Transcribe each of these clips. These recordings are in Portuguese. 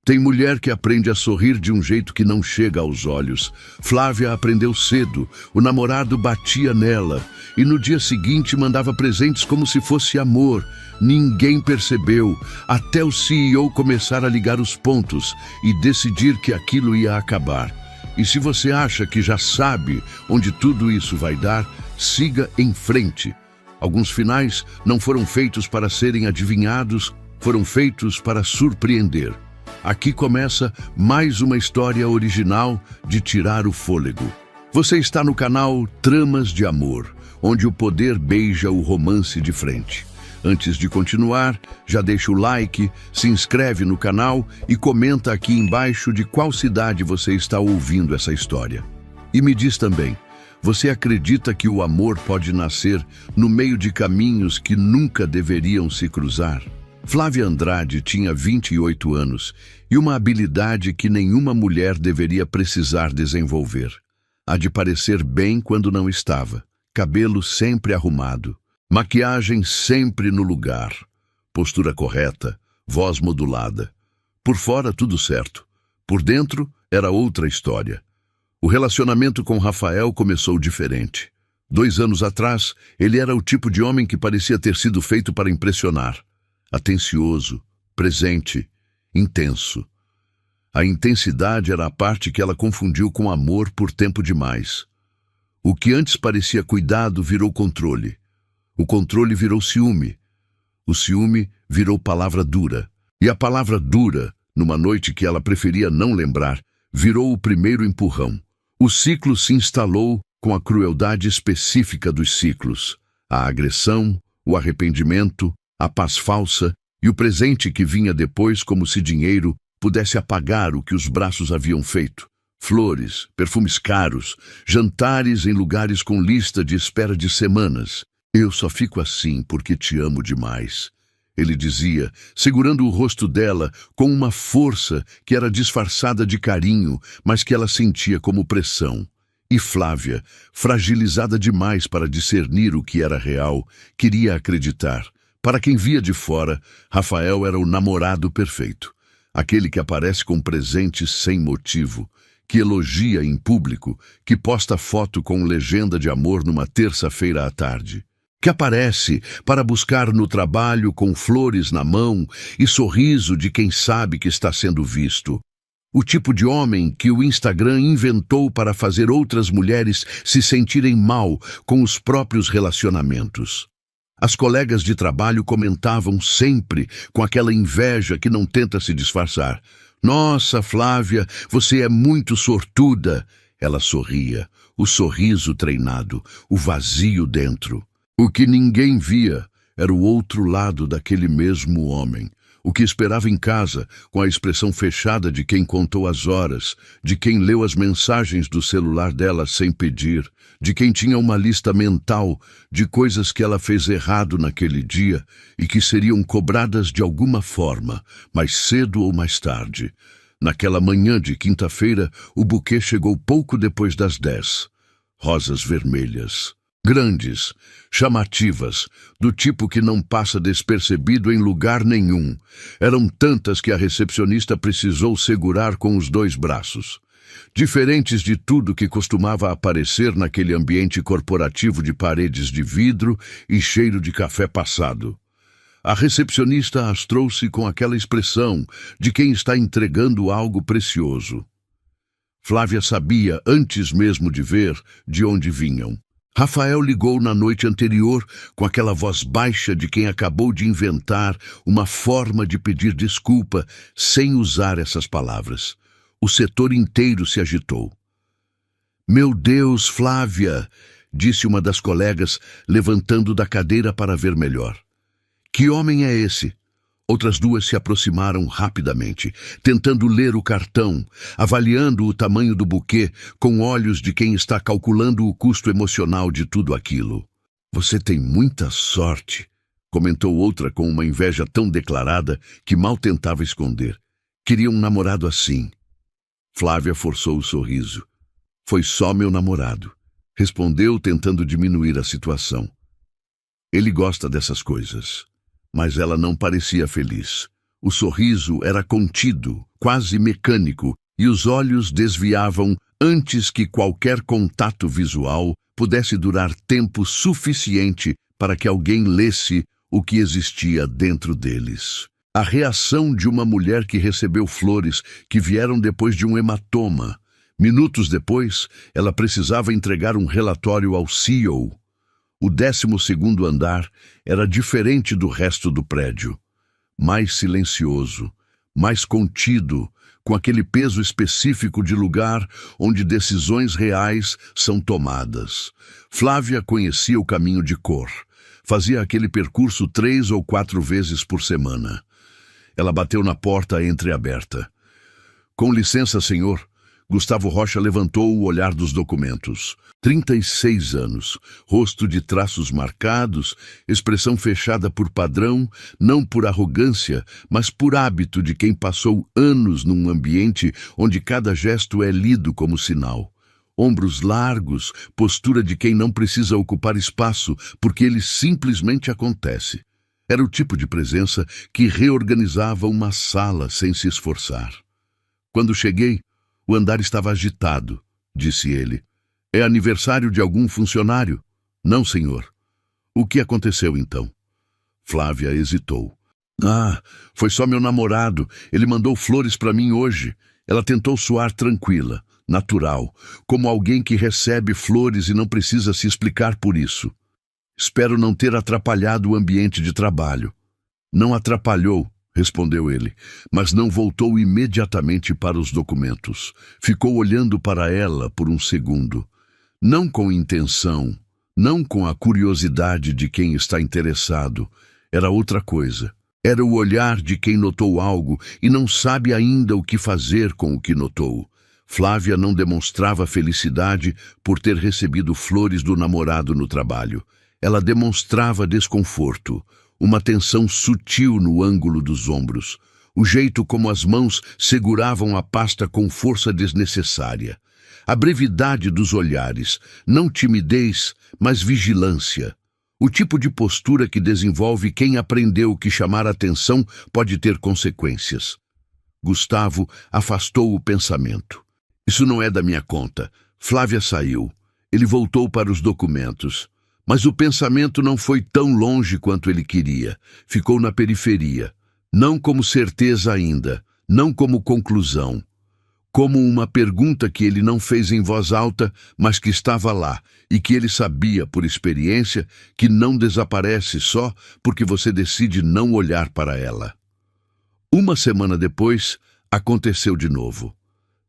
Tem mulher que aprende a sorrir de um jeito que não chega aos olhos. Flávia aprendeu cedo. O namorado batia nela e no dia seguinte mandava presentes como se fosse amor. Ninguém percebeu, até o CEO começar a ligar os pontos e decidir que aquilo ia acabar. E se você acha que já sabe onde tudo isso vai dar, siga em frente. Alguns finais não foram feitos para serem adivinhados, foram feitos para surpreender. Aqui começa mais uma história original de tirar o fôlego. Você está no canal Tramas de Amor, onde o poder beija o romance de frente. Antes de continuar, já deixa o like, se inscreve no canal e comenta aqui embaixo de qual cidade você está ouvindo essa história. E me diz também, você acredita que o amor pode nascer no meio de caminhos que nunca deveriam se cruzar? Flávia Andrade tinha 28 anos e uma habilidade que nenhuma mulher deveria precisar desenvolver. A de parecer bem quando não estava, cabelo sempre arrumado, maquiagem sempre no lugar, postura correta, voz modulada. Por fora tudo certo, por dentro era outra história. O relacionamento com Rafael começou diferente. 2 anos atrás, ele era o tipo de homem que parecia ter sido feito para impressionar. Atencioso, presente, intenso. A intensidade era a parte que ela confundiu com amor por tempo demais. O que antes parecia cuidado virou controle. O controle virou ciúme. O ciúme virou palavra dura. E a palavra dura, numa noite que ela preferia não lembrar, virou o primeiro empurrão. O ciclo se instalou com a crueldade específica dos ciclos. A agressão, o arrependimento, a paz falsa e o presente que vinha depois como se dinheiro pudesse apagar o que os braços haviam feito. Flores, perfumes caros, jantares em lugares com lista de espera de semanas. Eu só fico assim porque te amo demais. Ele dizia, segurando o rosto dela com uma força que era disfarçada de carinho, mas que ela sentia como pressão. E Flávia, fragilizada demais para discernir o que era real, queria acreditar. Para quem via de fora, Rafael era o namorado perfeito. Aquele que aparece com presentes sem motivo, que elogia em público, que posta foto com legenda de amor numa terça-feira à tarde. Que aparece para buscar no trabalho com flores na mão e sorriso de quem sabe que está sendo visto. O tipo de homem que o Instagram inventou para fazer outras mulheres se sentirem mal com os próprios relacionamentos. As colegas de trabalho comentavam sempre com aquela inveja que não tenta se disfarçar. Nossa, Flávia, você é muito sortuda. Ela sorria, o sorriso treinado, o vazio dentro. O que ninguém via era o outro lado daquele mesmo homem. O que esperava em casa, com a expressão fechada de quem contou as horas, de quem leu as mensagens do celular dela sem pedir, de quem tinha uma lista mental de coisas que ela fez errado naquele dia e que seriam cobradas de alguma forma, mais cedo ou mais tarde. Naquela manhã de quinta-feira, o buquê chegou pouco depois das 10. Rosas vermelhas. Grandes, chamativas, do tipo que não passa despercebido em lugar nenhum. Eram tantas que a recepcionista precisou segurar com os 2 braços. Diferentes de tudo que costumava aparecer naquele ambiente corporativo de paredes de vidro e cheiro de café passado. A recepcionista as trouxe com aquela expressão de quem está entregando algo precioso. Flávia sabia, antes mesmo de ver, de onde vinham. Rafael ligou na noite anterior com aquela voz baixa de quem acabou de inventar uma forma de pedir desculpa sem usar essas palavras. O setor inteiro se agitou. Meu Deus, Flávia, disse uma das colegas, levantando da cadeira para ver melhor. Que homem é esse? Outras 2 se aproximaram rapidamente, tentando ler o cartão, avaliando o tamanho do buquê com olhos de quem está calculando o custo emocional de tudo aquilo. Você tem muita sorte, comentou outra com uma inveja tão declarada que mal tentava esconder. Queria um namorado assim. Flávia forçou o sorriso. Foi só meu namorado, respondeu tentando diminuir a situação. Ele gosta dessas coisas. Mas ela não parecia feliz. O sorriso era contido, quase mecânico, e os olhos desviavam antes que qualquer contato visual pudesse durar tempo suficiente para que alguém lesse o que existia dentro deles. A reação de uma mulher que recebeu flores que vieram depois de um hematoma. Minutos depois, ela precisava entregar um relatório ao CEO. O 12º andar era diferente do resto do prédio. Mais silencioso, mais contido, com aquele peso específico de lugar onde decisões reais são tomadas. Flávia conhecia o caminho de cor. Fazia aquele percurso 3 ou 4 vezes por semana. Ela bateu na porta entreaberta. Com licença, senhor. Gustavo Rocha levantou o olhar dos documentos. 36 anos, rosto de traços marcados, expressão fechada por padrão, não por arrogância, mas por hábito de quem passou anos num ambiente onde cada gesto é lido como sinal. Ombros largos, postura de quem não precisa ocupar espaço, porque ele simplesmente acontece. Era o tipo de presença que reorganizava uma sala sem se esforçar. Quando cheguei, o andar estava agitado, disse ele. É aniversário de algum funcionário? Não, senhor. O que aconteceu então? Flávia hesitou. Ah, foi só meu namorado. Ele mandou flores para mim hoje. Ela tentou soar tranquila, natural, como alguém que recebe flores e não precisa se explicar por isso. Espero não ter atrapalhado o ambiente de trabalho. Não atrapalhou, respondeu ele, mas não voltou imediatamente para os documentos. Ficou olhando para ela por um segundo. Não com intenção, não com a curiosidade de quem está interessado. Era outra coisa. Era o olhar de quem notou algo e não sabe ainda o que fazer com o que notou. Flávia não demonstrava felicidade por ter recebido flores do namorado no trabalho. Ela demonstrava desconforto, uma tensão sutil no ângulo dos ombros, o jeito como as mãos seguravam a pasta com força desnecessária. A brevidade dos olhares, não timidez, mas vigilância. O tipo de postura que desenvolve quem aprendeu que chamar atenção pode ter consequências. Gustavo afastou o pensamento. Isso não é da minha conta. Flávia saiu. Ele voltou para os documentos. Mas o pensamento não foi tão longe quanto ele queria. Ficou na periferia. Não como certeza ainda, não como conclusão. Como uma pergunta que ele não fez em voz alta, mas que estava lá, e que ele sabia, por experiência, que não desaparece só porque você decide não olhar para ela. Uma semana depois, aconteceu de novo.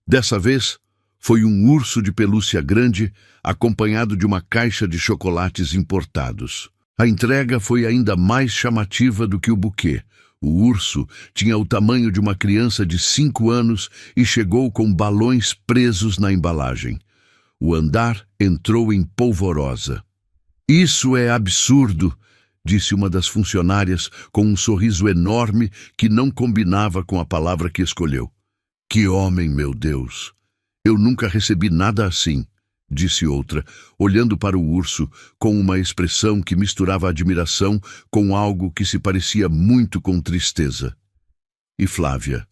Dessa vez, foi um urso de pelúcia grande, acompanhado de uma caixa de chocolates importados. A entrega foi ainda mais chamativa do que o buquê. O urso tinha o tamanho de uma criança de 5 anos e chegou com balões presos na embalagem. O andar entrou em polvorosa. Isso é absurdo, disse uma das funcionárias com um sorriso enorme que não combinava com a palavra que escolheu. Que homem, meu Deus! Eu nunca recebi nada assim, disse outra, olhando para o urso com uma expressão que misturava admiração com algo que se parecia muito com tristeza. E Flávia,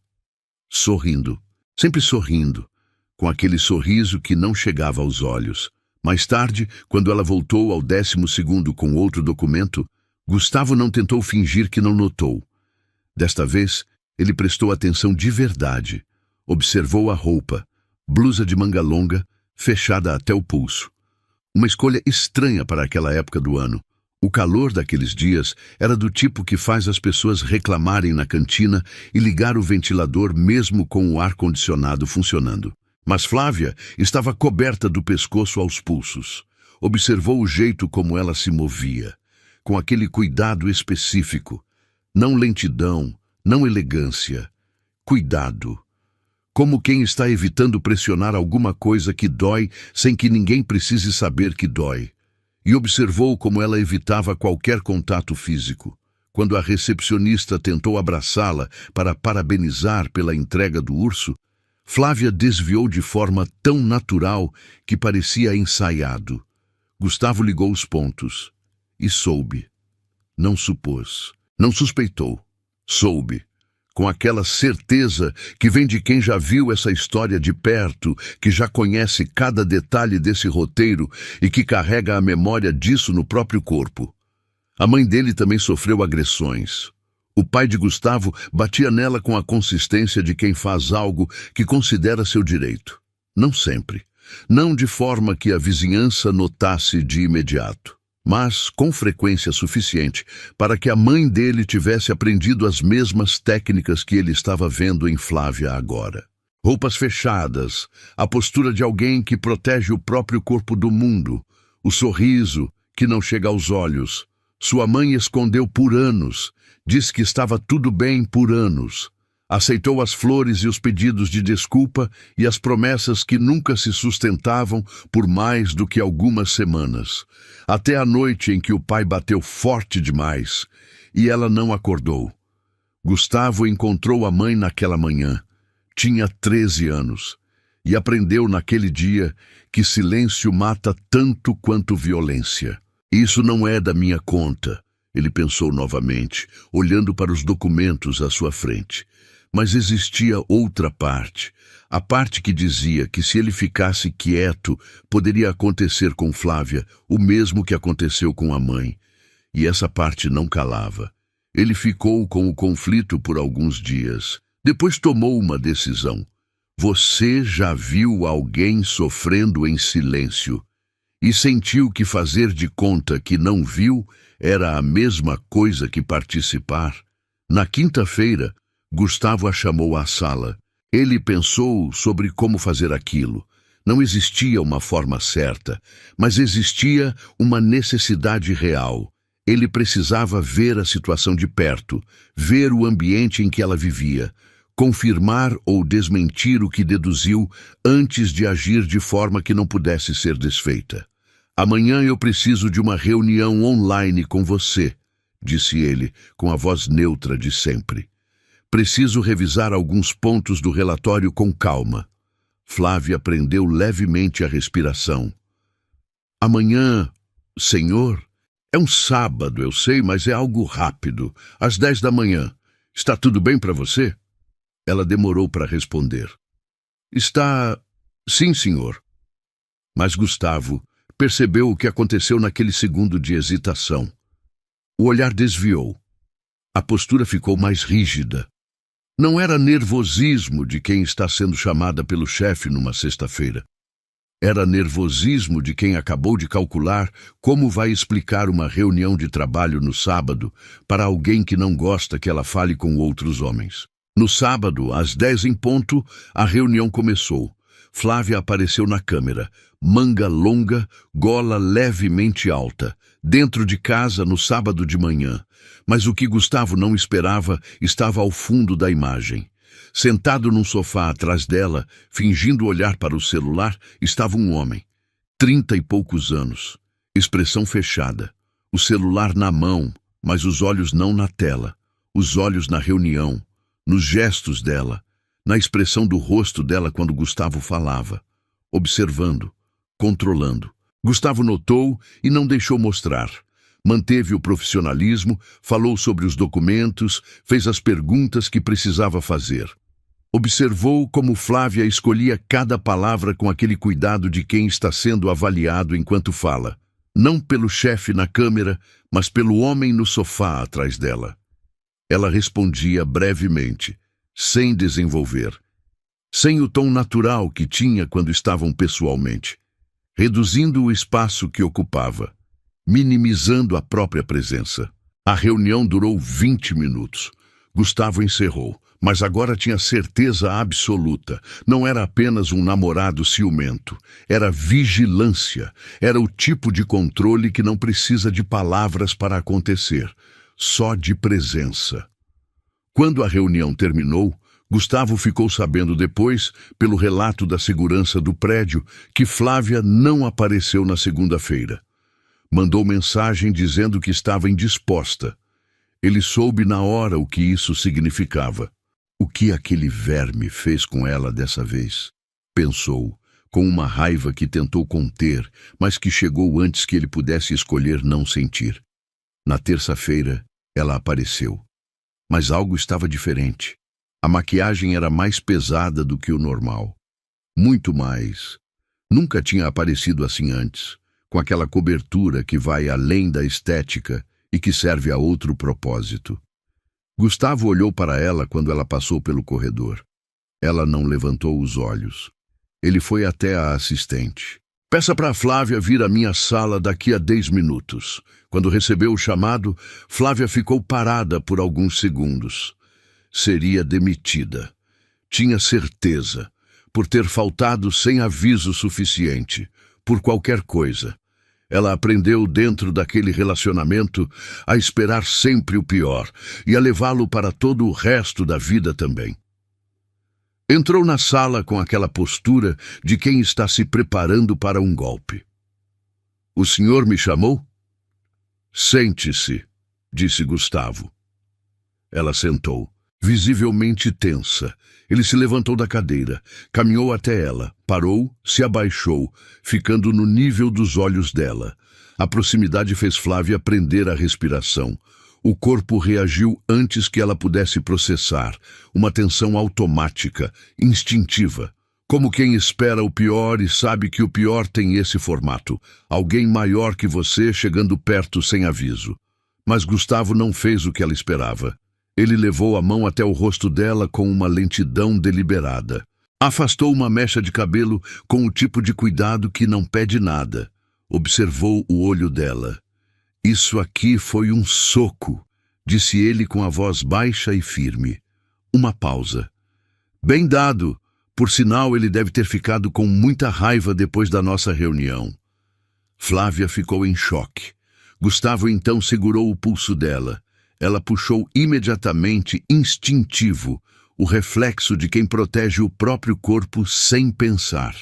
sorrindo, sempre sorrindo, com aquele sorriso que não chegava aos olhos. Mais tarde, quando ela voltou ao 12º com outro documento, Gustavo não tentou fingir que não notou. Desta vez, ele prestou atenção de verdade. Observou a roupa, blusa de manga longa, fechada até o pulso. Uma escolha estranha para aquela época do ano. O calor daqueles dias era do tipo que faz as pessoas reclamarem na cantina e ligar o ventilador mesmo com o ar-condicionado funcionando. Mas Flávia estava coberta do pescoço aos pulsos. Observou o jeito como ela se movia, com aquele cuidado específico. Não lentidão, não elegância. Cuidado. Como quem está evitando pressionar alguma coisa que dói sem que ninguém precise saber que dói. E observou como ela evitava qualquer contato físico. Quando a recepcionista tentou abraçá-la para parabenizar pela entrega do urso, Flávia desviou de forma tão natural que parecia ensaiado. Gustavo ligou os pontos. E soube. Não supôs. Não suspeitou. Soube. com aquela certeza que vem de quem já viu essa história de perto, que já conhece cada detalhe desse roteiro e que carrega a memória disso no próprio corpo. A mãe dele também sofreu agressões. O pai de Gustavo batia nela com a consistência de quem faz algo que considera seu direito. Não sempre. Não de forma que a vizinhança notasse de imediato, mas com frequência suficiente para que a mãe dele tivesse aprendido as mesmas técnicas que ele estava vendo em Flávia agora. Roupas fechadas, a postura de alguém que protege o próprio corpo do mundo, o sorriso que não chega aos olhos. Sua mãe escondeu por anos, disse que estava tudo bem por anos. Aceitou as flores e os pedidos de desculpa e as promessas que nunca se sustentavam por mais do que algumas semanas. Até a noite em que o pai bateu forte demais e ela não acordou. Gustavo encontrou a mãe naquela manhã. Tinha 13 anos e aprendeu naquele dia que silêncio mata tanto quanto violência. Isso não é da minha conta, ele pensou novamente, olhando para os documentos à sua frente. Mas existia outra parte, a parte que dizia que se ele ficasse quieto, poderia acontecer com Flávia o mesmo que aconteceu com a mãe. E essa parte não calava. Ele ficou com o conflito por alguns dias. Depois tomou uma decisão. Você já viu alguém sofrendo em silêncio e sentiu que fazer de conta que não viu era a mesma coisa que participar? Na quinta-feira, Gustavo a chamou à sala. Ele pensou sobre como fazer aquilo. Não existia uma forma certa, mas existia uma necessidade real. Ele precisava ver a situação de perto, ver o ambiente em que ela vivia, confirmar ou desmentir o que deduziu antes de agir de forma que não pudesse ser desfeita. Amanhã eu preciso de uma reunião online com você, disse ele, com a voz neutra de sempre. Preciso revisar alguns pontos do relatório com calma. Flávia prendeu levemente a respiração. Amanhã, senhor? É um sábado, eu sei, mas é algo rápido. Às 10 da manhã. Está tudo bem para você? Ela demorou para responder. Está... Sim, senhor. Mas Gustavo percebeu o que aconteceu naquele segundo de hesitação. O olhar desviou. A postura ficou mais rígida. Não era nervosismo de quem está sendo chamada pelo chefe numa sexta-feira. Era nervosismo de quem acabou de calcular como vai explicar uma reunião de trabalho no sábado para alguém que não gosta que ela fale com outros homens. No sábado, às 10 em ponto, a reunião começou. Flávia apareceu na câmera, manga longa, gola levemente alta, dentro de casa no sábado de manhã. Mas o que Gustavo não esperava estava ao fundo da imagem. Sentado num sofá atrás dela, fingindo olhar para o celular, estava um homem, 30 e poucos anos, expressão fechada, o celular na mão, mas os olhos não na tela, os olhos na reunião, nos gestos dela, na expressão do rosto dela quando Gustavo falava, observando, controlando. Gustavo notou e não deixou mostrar. Manteve o profissionalismo, falou sobre os documentos, fez as perguntas que precisava fazer. Observou como Flávia escolhia cada palavra com aquele cuidado de quem está sendo avaliado enquanto fala. Não pelo chefe na câmera, mas pelo homem no sofá atrás dela. Ela respondia brevemente, sem desenvolver, sem o tom natural que tinha quando estavam pessoalmente, reduzindo o espaço que ocupava, minimizando a própria presença. A reunião durou 20 minutos. Gustavo encerrou, mas agora tinha certeza absoluta. Não era apenas um namorado ciumento. Era vigilância. Era o tipo de controle que não precisa de palavras para acontecer, só de presença. Quando a reunião terminou, Gustavo ficou sabendo depois, pelo relato da segurança do prédio, que Flávia não apareceu na segunda-feira. Mandou mensagem dizendo que estava indisposta. Ele soube na hora o que isso significava. O que aquele verme fez com ela dessa vez? Pensou, com uma raiva que tentou conter, mas que chegou antes que ele pudesse escolher não sentir. Na terça-feira, ela apareceu. Mas algo estava diferente. A maquiagem era mais pesada do que o normal. Muito mais. Nunca tinha aparecido assim antes, com aquela cobertura que vai além da estética e que serve a outro propósito. Gustavo olhou para ela quando ela passou pelo corredor. Ela não levantou os olhos. Ele foi até a assistente. Peça para a Flávia vir à minha sala daqui a 10 minutos. Quando recebeu o chamado, Flávia ficou parada por alguns segundos. Seria demitida. Tinha certeza, por ter faltado sem aviso suficiente, por qualquer coisa. Ela aprendeu dentro daquele relacionamento a esperar sempre o pior e a levá-lo para todo o resto da vida também. Entrou na sala com aquela postura de quem está se preparando para um golpe. O senhor me chamou? Sente-se, disse Gustavo. Ela sentou, visivelmente tensa. Ele se levantou da cadeira, caminhou até ela, parou, se abaixou, ficando no nível dos olhos dela. A proximidade fez Flávia prender a respiração. O corpo reagiu antes que ela pudesse processar, uma tensão automática, instintiva. Como quem espera o pior e sabe que o pior tem esse formato. Alguém maior que você chegando perto sem aviso. Mas Gustavo não fez o que ela esperava. Ele levou a mão até o rosto dela com uma lentidão deliberada. Afastou uma mecha de cabelo com o tipo de cuidado que não pede nada. Observou o olho dela. Isso aqui foi um soco, disse ele com a voz baixa e firme. Uma pausa. Bem dado. Por sinal, ele deve ter ficado com muita raiva depois da nossa reunião. Flávia ficou em choque. Gustavo então segurou o pulso dela. Ela puxou imediatamente, instintivo, o reflexo de quem protege o próprio corpo sem pensar.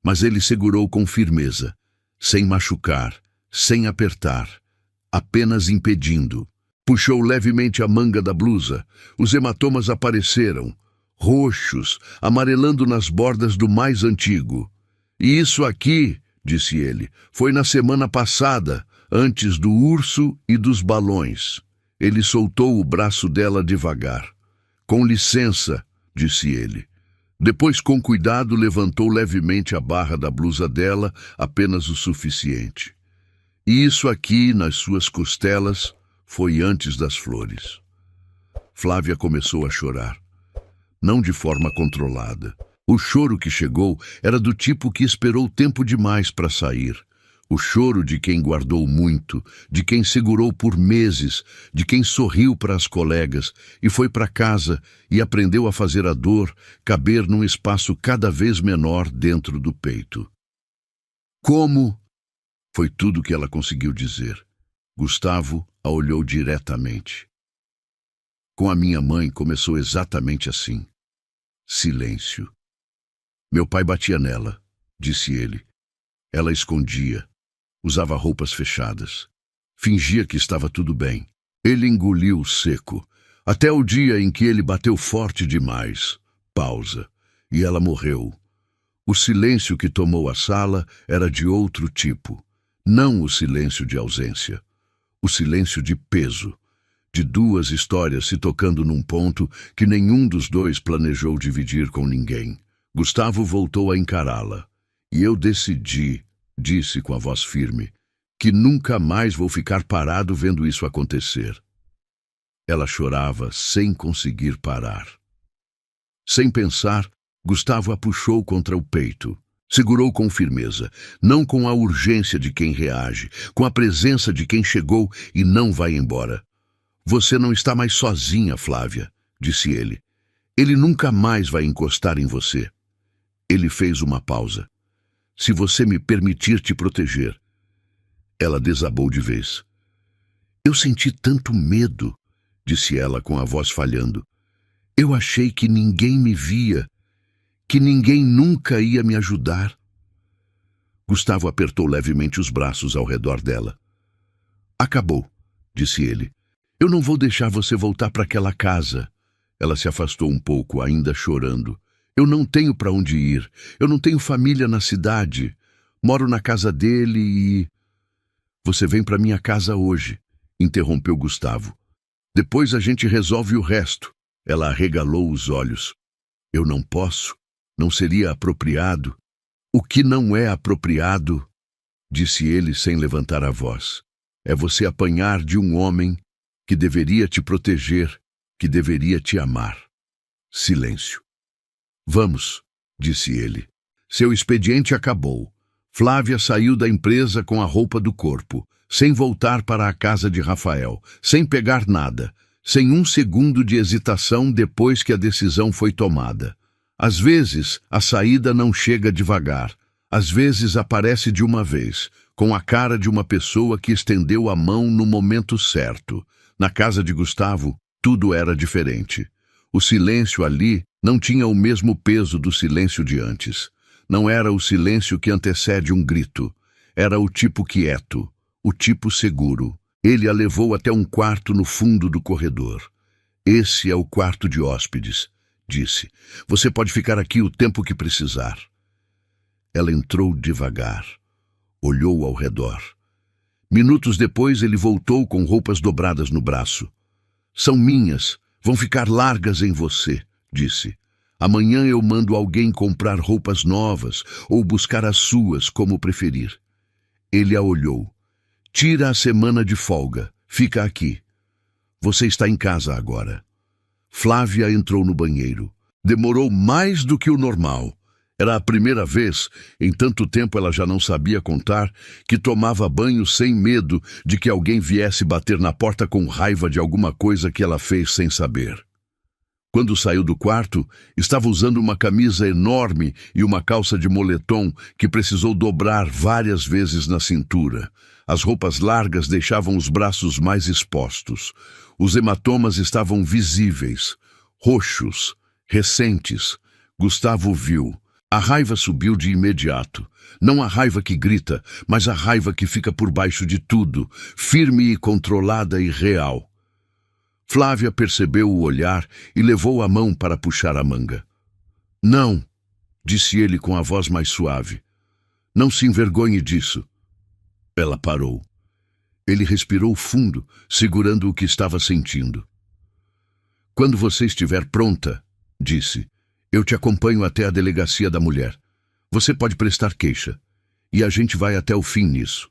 Mas ele segurou com firmeza, sem machucar, sem apertar, apenas impedindo. Puxou levemente a manga da blusa. Os hematomas apareceram, roxos, amarelando nas bordas do mais antigo. E isso aqui, disse ele, foi na semana passada, antes do urso e dos balões. Ele soltou o braço dela devagar. Com licença, disse ele. Depois, com cuidado, levantou levemente a barra da blusa dela, apenas o suficiente. E isso aqui, nas suas costelas, foi antes das flores. Flávia começou a chorar. Não de forma controlada. O choro que chegou era do tipo que esperou tempo demais para sair. O choro de quem guardou muito, de quem segurou por meses, de quem sorriu para as colegas e foi para casa e aprendeu a fazer a dor caber num espaço cada vez menor dentro do peito. Como? Foi tudo que ela conseguiu dizer. Gustavo a olhou diretamente. Com a minha mãe começou exatamente assim. Silêncio. Meu pai batia nela, disse ele. Ela escondia. Usava roupas fechadas. Fingia que estava tudo bem. Ele engoliu seco. Até o dia em que ele bateu forte demais. Pausa. E ela morreu. O silêncio que tomou a sala era de outro tipo. Não o silêncio de ausência. O silêncio de peso. De duas histórias se tocando num ponto que nenhum dos dois planejou dividir com ninguém. Gustavo voltou a encará-la. E eu decidi, disse com a voz firme, que nunca mais vou ficar parado vendo isso acontecer. Ela chorava sem conseguir parar. Sem pensar, Gustavo a puxou contra o peito. Segurou com firmeza, não com a urgência de quem reage, com a presença de quem chegou e não vai embora. Você não está mais sozinha, Flávia, disse ele. Ele nunca mais vai encostar em você. Ele fez uma pausa. Se você me permitir te proteger. Ela desabou de vez. Eu senti tanto medo, disse ela com a voz falhando. Eu achei que ninguém me via, que ninguém nunca ia me ajudar. Gustavo apertou levemente os braços ao redor dela. Acabou, disse ele. Eu não vou deixar você voltar para aquela casa. Ela se afastou um pouco, ainda chorando. Eu não tenho para onde ir. Eu não tenho família na cidade. Moro na casa dele e... Você vem para minha casa hoje, interrompeu Gustavo. Depois a gente resolve o resto. Ela arregalou os olhos. Eu não posso. Não seria apropriado. O que não é apropriado, disse ele sem levantar a voz, é você apanhar de um homem que deveria te proteger, que deveria te amar. Silêncio. Vamos, disse ele. Seu expediente acabou. Flávia saiu da empresa com a roupa do corpo, sem voltar para a casa de Rafael, sem pegar nada, sem um segundo de hesitação depois que a decisão foi tomada. Às vezes, a saída não chega devagar. Às vezes aparece de uma vez, com a cara de uma pessoa que estendeu a mão no momento certo. Na casa de Gustavo, tudo era diferente. O silêncio ali não tinha o mesmo peso do silêncio de antes. Não era o silêncio que antecede um grito. Era o tipo quieto, o tipo seguro. Ele a levou até um quarto no fundo do corredor. Esse é o quarto de hóspedes, disse. Você pode ficar aqui o tempo que precisar. Ela entrou devagar. Olhou ao redor. Minutos depois ele voltou com roupas dobradas no braço. São minhas, vão ficar largas em você, disse. Amanhã eu mando alguém comprar roupas novas ou buscar as suas, como preferir. Ele a olhou. Tira a semana de folga. Fica aqui. Você está em casa agora. Flávia entrou no banheiro. Demorou mais do que o normal. Era a primeira vez, em tanto tempo ela já não sabia contar, que tomava banho sem medo de que alguém viesse bater na porta com raiva de alguma coisa que ela fez sem saber. Quando saiu do quarto, estava usando uma camisa enorme e uma calça de moletom que precisou dobrar várias vezes na cintura. As roupas largas deixavam os braços mais expostos. Os hematomas estavam visíveis, roxos, recentes. Gustavo viu. A raiva subiu de imediato. Não a raiva que grita, mas a raiva que fica por baixo de tudo, firme e controlada e real. Flávia percebeu o olhar e levou a mão para puxar a manga. Não, disse ele com a voz mais suave. Não se envergonhe disso. Ela parou. Ele respirou fundo, segurando o que estava sentindo. Quando você estiver pronta, disse, eu te acompanho até a delegacia da mulher. Você pode prestar queixa. E a gente vai até o fim nisso.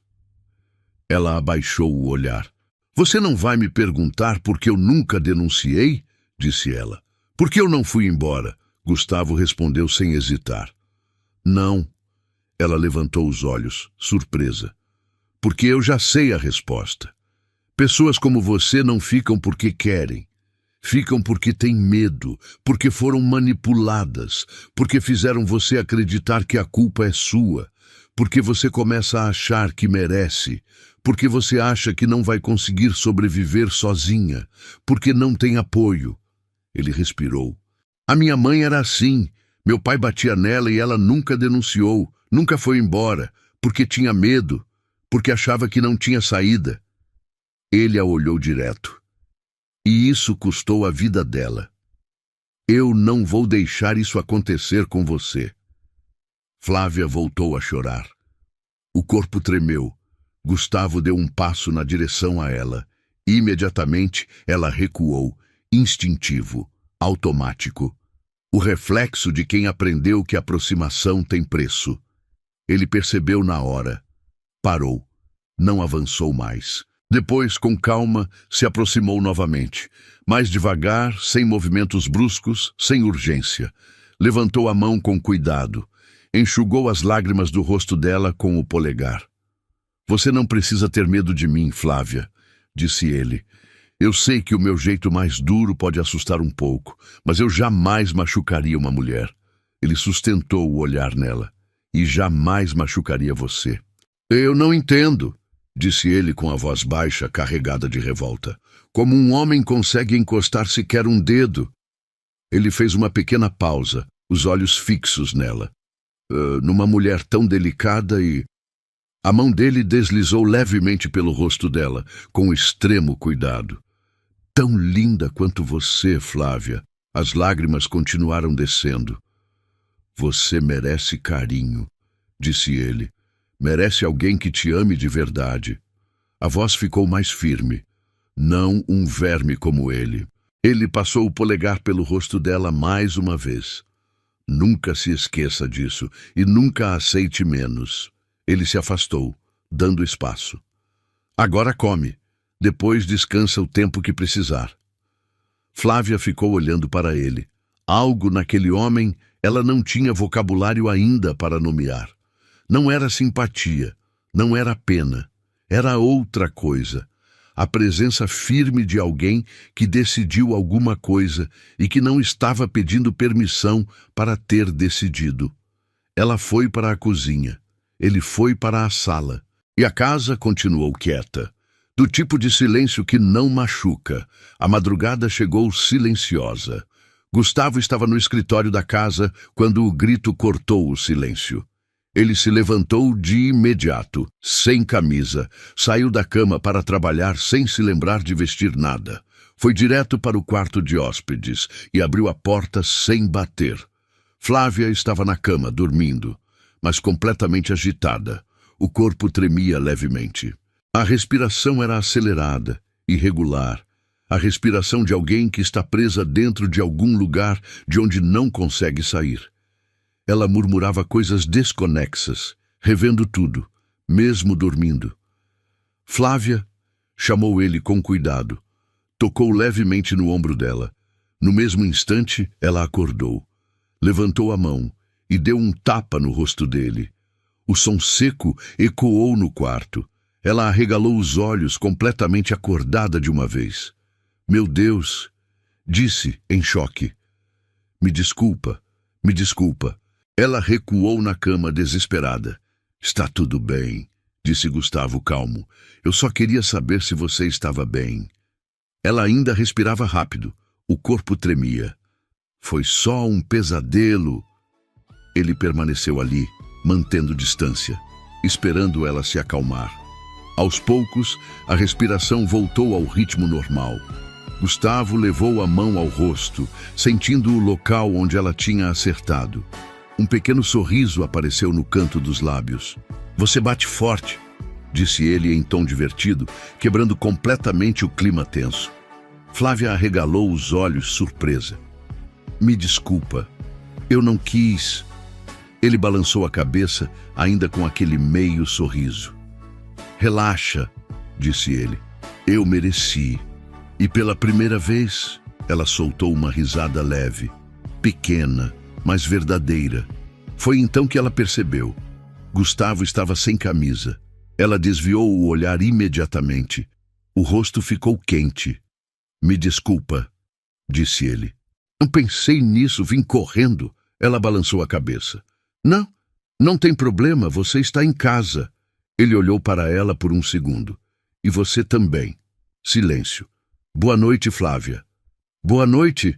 Ela abaixou o olhar. Você não vai me perguntar por que eu nunca denunciei? Disse ela. Por que eu não fui embora? Gustavo respondeu sem hesitar. Não. Ela levantou os olhos, surpresa. Porque eu já sei a resposta. Pessoas como você não ficam porque querem. Ficam porque têm medo, porque foram manipuladas, porque fizeram você acreditar que a culpa é sua, porque você começa a achar que merece, porque você acha que não vai conseguir sobreviver sozinha, porque não tem apoio. Ele respirou. A minha mãe era assim. Meu pai batia nela e ela nunca denunciou, nunca foi embora, porque tinha medo, porque achava que não tinha saída. Ele a olhou direto. E isso custou a vida dela. Eu não vou deixar isso acontecer com você. Flávia voltou a chorar. O corpo tremeu. Gustavo deu um passo na direção a ela. Imediatamente, ela recuou, instintivo, automático. O reflexo de quem aprendeu que a aproximação tem preço. Ele percebeu na hora. Parou. Não avançou mais. Depois, com calma, se aproximou novamente. Mais devagar, sem movimentos bruscos, sem urgência. Levantou a mão com cuidado. Enxugou as lágrimas do rosto dela com o polegar. Você não precisa ter medo de mim, Flávia, disse ele. Eu sei que o meu jeito mais duro pode assustar um pouco, mas eu jamais machucaria uma mulher. Ele sustentou o olhar nela. E jamais machucaria você. Eu não entendo, disse ele com a voz baixa, carregada de revolta. Como um homem consegue encostar sequer um dedo? Ele fez uma pequena pausa, os olhos fixos nela. Numa mulher tão delicada e... A mão dele deslizou levemente pelo rosto dela, com extremo cuidado. Tão linda quanto você, Flávia. As lágrimas continuaram descendo. Você merece carinho, disse ele. Merece alguém que te ame de verdade. A voz ficou mais firme. Não um verme como ele. Ele passou o polegar pelo rosto dela mais uma vez. Nunca se esqueça disso e nunca a aceite menos. Ele se afastou, dando espaço. Agora come. Depois descansa o tempo que precisar. Flávia ficou olhando para ele. Algo naquele homem ela não tinha vocabulário ainda para nomear. Não era simpatia, não era pena. Era outra coisa. A presença firme de alguém que decidiu alguma coisa e que não estava pedindo permissão para ter decidido. Ela foi para a cozinha. Ele foi para a sala. E a casa continuou quieta. Do tipo de silêncio que não machuca. A madrugada chegou silenciosa. Gustavo estava no escritório da casa quando o grito cortou o silêncio. Ele se levantou de imediato, sem camisa, saiu da cama para trabalhar sem se lembrar de vestir nada. Foi direto para o quarto de hóspedes e abriu a porta sem bater. Flávia estava na cama, dormindo, mas completamente agitada. O corpo tremia levemente. A respiração era acelerada, irregular. A respiração de alguém que está presa dentro de algum lugar de onde não consegue sair. Ela murmurava coisas desconexas, revendo tudo, mesmo dormindo. Flávia chamou ele com cuidado. Tocou levemente no ombro dela. No mesmo instante, ela acordou. Levantou a mão e deu um tapa no rosto dele. O som seco ecoou no quarto. Ela arregalou os olhos, completamente acordada de uma vez. "Meu Deus!" disse, em choque. Me desculpa." Ela recuou na cama, desesperada. "Está tudo bem", disse Gustavo calmo. "Eu só queria saber se você estava bem." Ela ainda respirava rápido. O corpo tremia. "Foi só um pesadelo." Ele permaneceu ali, mantendo distância, esperando ela se acalmar. Aos poucos, a respiração voltou ao ritmo normal. Gustavo levou a mão ao rosto, sentindo o local onde ela tinha acertado. Um pequeno sorriso apareceu no canto dos lábios. "Você bate forte", disse ele em tom divertido, quebrando completamente o clima tenso. Flávia arregalou os olhos, surpresa. "Me desculpa, eu não quis." Ele balançou a cabeça, ainda com aquele meio sorriso. "Relaxa", disse ele. "Eu mereci." E pela primeira vez, ela soltou uma risada leve, pequena, mas verdadeira. Foi então que ela percebeu. Gustavo estava sem camisa. Ela desviou o olhar imediatamente. O rosto ficou quente. "Me desculpa", disse ele. "Não pensei nisso, vim correndo." Ela balançou a cabeça. Não tem problema, você está em casa." Ele olhou para ela por um segundo. "E você também." Silêncio. "Boa noite, Flávia." "Boa noite."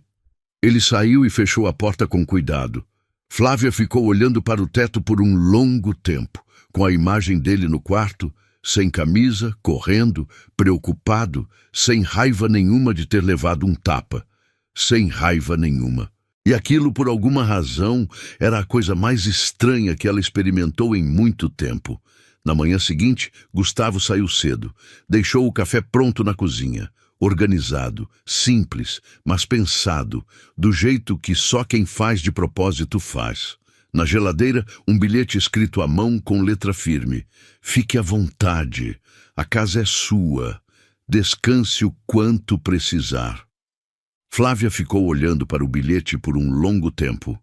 Ele saiu e fechou a porta com cuidado. Flávia ficou olhando para o teto por um longo tempo, com a imagem dele no quarto, sem camisa, correndo, preocupado, sem raiva nenhuma de ter levado um tapa. Sem raiva nenhuma. E aquilo, por alguma razão, era a coisa mais estranha que ela experimentou em muito tempo. Na manhã seguinte, Gustavo saiu cedo. Deixou o café pronto na cozinha. Organizado, simples, mas pensado, do jeito que só quem faz de propósito faz. Na geladeira, um bilhete escrito à mão com letra firme. "Fique à vontade, a casa é sua. Descanse o quanto precisar." Flávia ficou olhando para o bilhete por um longo tempo.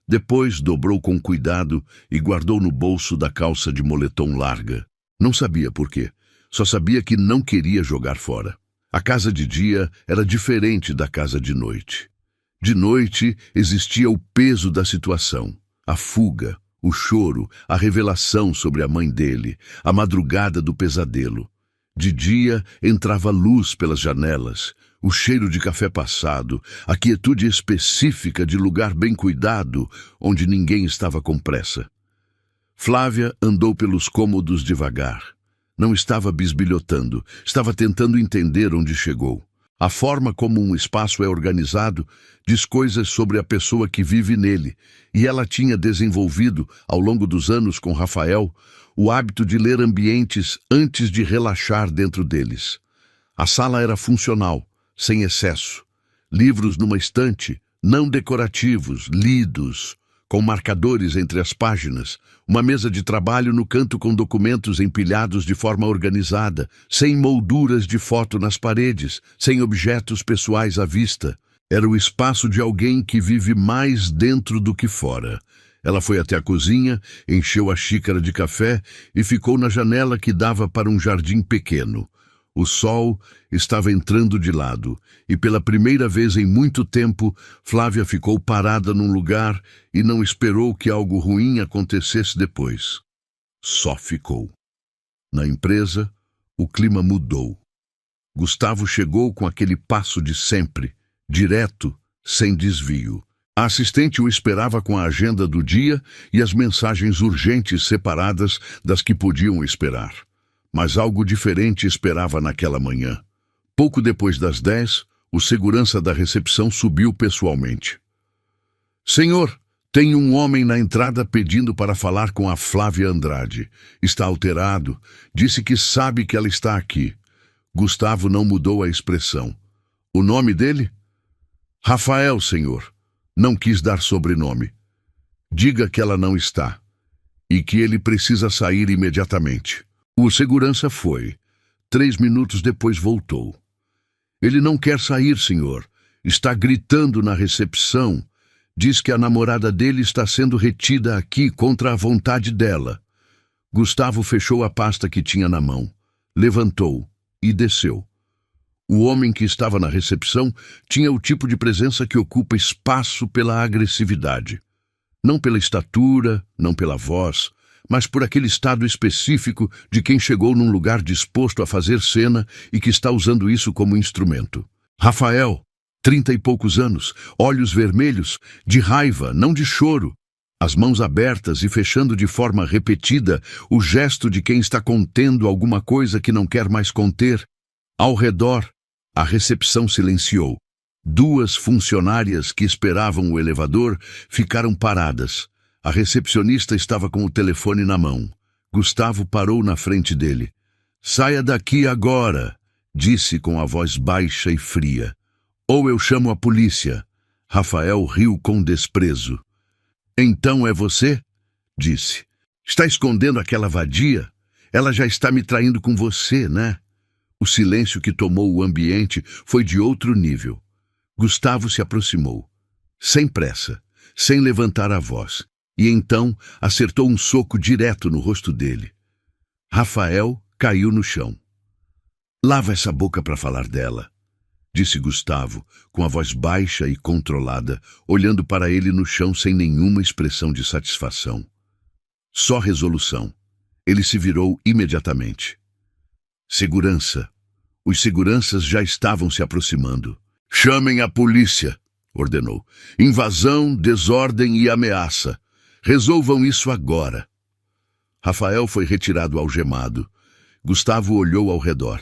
Depois dobrou com cuidado e guardou no bolso da calça de moletom larga. Não sabia por quê, só sabia que não queria jogar fora. A casa de dia era diferente da casa de noite. De noite existia o peso da situação, a fuga, o choro, a revelação sobre a mãe dele, a madrugada do pesadelo. De dia entrava luz pelas janelas, o cheiro de café passado, a quietude específica de lugar bem cuidado, onde ninguém estava com pressa. Flávia andou pelos cômodos devagar. Não estava bisbilhotando, estava tentando entender onde chegou. A forma como um espaço é organizado diz coisas sobre a pessoa que vive nele, e ela tinha desenvolvido, ao longo dos anos com Rafael, o hábito de ler ambientes antes de relaxar dentro deles. A sala era funcional, sem excesso. livros numa estante, não decorativos, lidos, com marcadores entre as páginas, uma mesa de trabalho no canto com documentos empilhados de forma organizada, sem molduras de foto nas paredes, sem objetos pessoais à vista. Era o espaço de alguém que vive mais dentro do que fora. Ela foi até a cozinha, encheu a xícara de café e ficou na janela que dava para um jardim pequeno. O sol estava entrando de lado, e pela primeira vez em muito tempo, Flávia ficou parada num lugar e não esperou que algo ruim acontecesse depois. Só ficou. Na empresa, o clima mudou. Gustavo chegou com aquele passo de sempre, direto, sem desvio. A assistente o esperava com a agenda do dia e as mensagens urgentes separadas das que podiam esperar. Mas algo diferente esperava naquela manhã. Pouco depois das 10, o segurança da recepção subiu pessoalmente. Senhor, tem um homem na entrada pedindo para falar com a Flávia Andrade. Está alterado. Disse que sabe que ela está aqui. Gustavo não mudou a expressão. O nome dele? Rafael, senhor. Não quis dar sobrenome. Diga que ela não está. E que ele precisa sair imediatamente. O segurança foi. 3 minutos depois voltou. Ele não quer sair, senhor. Está gritando na recepção. Diz que a namorada dele está sendo retida aqui contra a vontade dela. Gustavo fechou a pasta que tinha na mão, levantou e desceu. O homem que estava na recepção tinha o tipo de presença que ocupa espaço pela agressividade. Não pela estatura, não pela voz, mas por aquele estado específico de quem chegou num lugar disposto a fazer cena e que está usando isso como instrumento. Rafael, 30 e poucos anos, olhos vermelhos, de raiva, não de choro, as mãos abertas e fechando de forma repetida, o gesto de quem está contendo alguma coisa que não quer mais conter. Ao redor, a recepção silenciou. 2 funcionárias que esperavam o elevador ficaram paradas. A recepcionista estava com o telefone na mão. Gustavo parou na frente dele. Saia daqui agora, disse com a voz baixa e fria. Ou eu chamo a polícia. Rafael riu com desprezo. Então é você? Disse. Está escondendo aquela vadia? Ela já está me traindo com você, né? O silêncio que tomou o ambiente foi de outro nível. Gustavo se aproximou, sem pressa, sem levantar a voz, e então acertou um soco direto no rosto dele. Rafael caiu no chão. Lava essa boca para falar dela, disse Gustavo, com a voz baixa e controlada, olhando para ele no chão sem nenhuma expressão de satisfação. Só resolução. Ele se virou imediatamente. Segurança. Os seguranças já estavam se aproximando. Chamem a polícia, ordenou. Invasão, desordem e ameaça. Resolvam isso agora. Rafael foi retirado algemado. Gustavo olhou ao redor.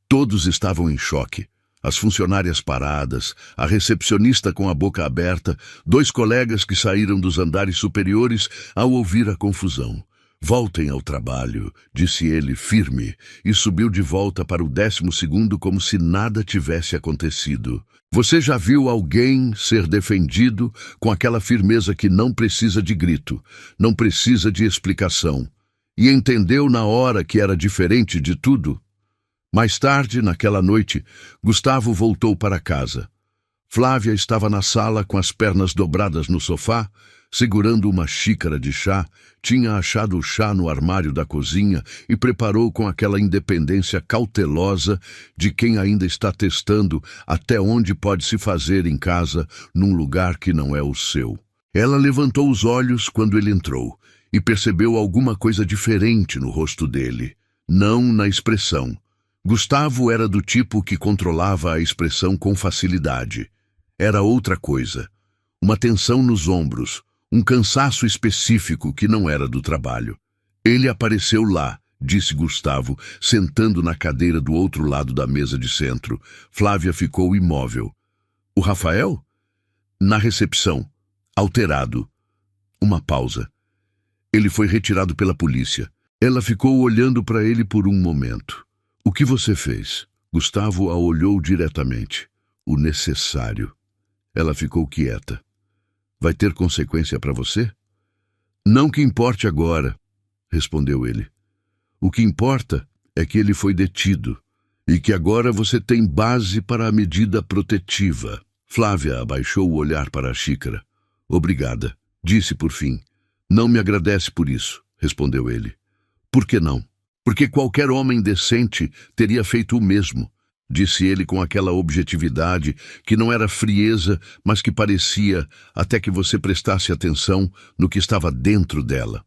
Todos estavam em choque. As funcionárias paradas, a recepcionista com a boca aberta, 2 colegas que saíram dos andares superiores ao ouvir a confusão. Voltem ao trabalho, disse ele firme, e subiu de volta para o 12º como se nada tivesse acontecido. Você já viu alguém ser defendido com aquela firmeza que não precisa de grito, não precisa de explicação, e entendeu na hora que era diferente de tudo? Mais tarde, naquela noite, Gustavo voltou para casa. Flávia estava na sala com as pernas dobradas no sofá, segurando uma xícara de chá, tinha achado o chá no armário da cozinha e preparou com aquela independência cautelosa de quem ainda está testando até onde pode se fazer em casa num lugar que não é o seu. Ela levantou os olhos quando ele entrou e percebeu alguma coisa diferente no rosto dele, não na expressão. Gustavo era do tipo que controlava a expressão com facilidade. Era outra coisa. Uma tensão nos ombros, um cansaço específico que não era do trabalho. Ele apareceu lá, disse Gustavo, sentando na cadeira do outro lado da mesa de centro. Flávia ficou imóvel. O Rafael? Na recepção, alterado. Uma pausa. Ele foi retirado pela polícia. Ela ficou olhando para ele por um momento. O que você fez? Gustavo a olhou diretamente. o necessário. Ela ficou quieta. Vai ter consequência para você? Não que importe agora, respondeu ele. O que importa é que ele foi detido e que agora você tem base para a medida protetiva. Flávia abaixou o olhar para a xícara. Obrigada, disse por fim. Não me agradece por isso, respondeu ele. Por que não? Porque qualquer homem decente teria feito o mesmo, disse ele com aquela objetividade que não era frieza, mas que parecia até que você prestasse atenção no que estava dentro dela.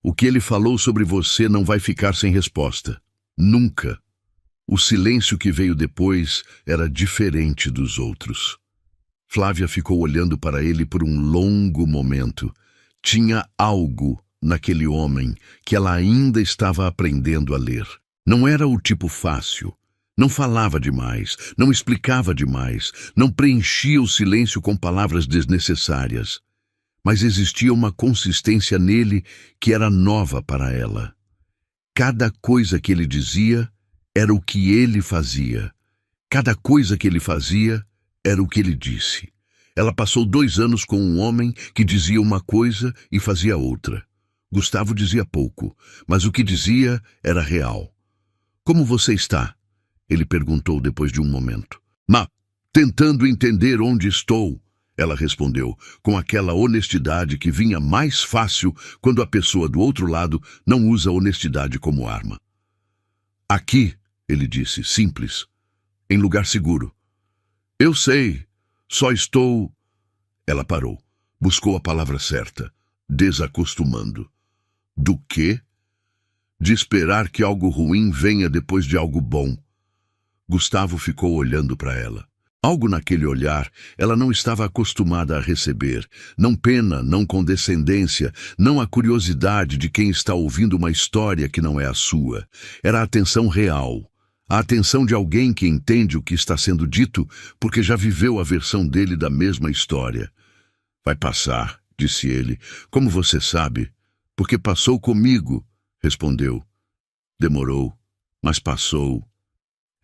O que ele falou sobre você não vai ficar sem resposta. Nunca. O silêncio que veio depois era diferente dos outros. Flávia ficou olhando para ele por um longo momento. Tinha algo naquele homem que ela ainda estava aprendendo a ler. Não era o tipo fácil. Não falava demais, não explicava demais, não preenchia o silêncio com palavras desnecessárias. Mas existia uma consistência nele que era nova para ela. Cada coisa que ele dizia era o que ele fazia. Cada coisa que ele fazia era o que ele disse. Ela passou 2 anos com um homem que dizia uma coisa e fazia outra. Gustavo dizia pouco, mas o que dizia era real. Como você está? Ele perguntou depois de um momento. Tentando entender onde estou, ela respondeu, com aquela honestidade que vinha mais fácil quando a pessoa do outro lado não usa honestidade como arma. Aqui, ele disse, simples, em lugar seguro. Eu sei, só estou... Ela parou, buscou a palavra certa, desacostumando. Do quê? De esperar que algo ruim venha depois de algo bom. Gustavo ficou olhando para ela. Algo naquele olhar ela não estava acostumada a receber. Não pena, não condescendência, não a curiosidade de quem está ouvindo uma história que não é a sua. Era a atenção real. A atenção de alguém que entende o que está sendo dito porque já viveu a versão dele da mesma história. Vai passar, disse ele. Como você sabe? Porque passou comigo, respondeu. Demorou, mas passou.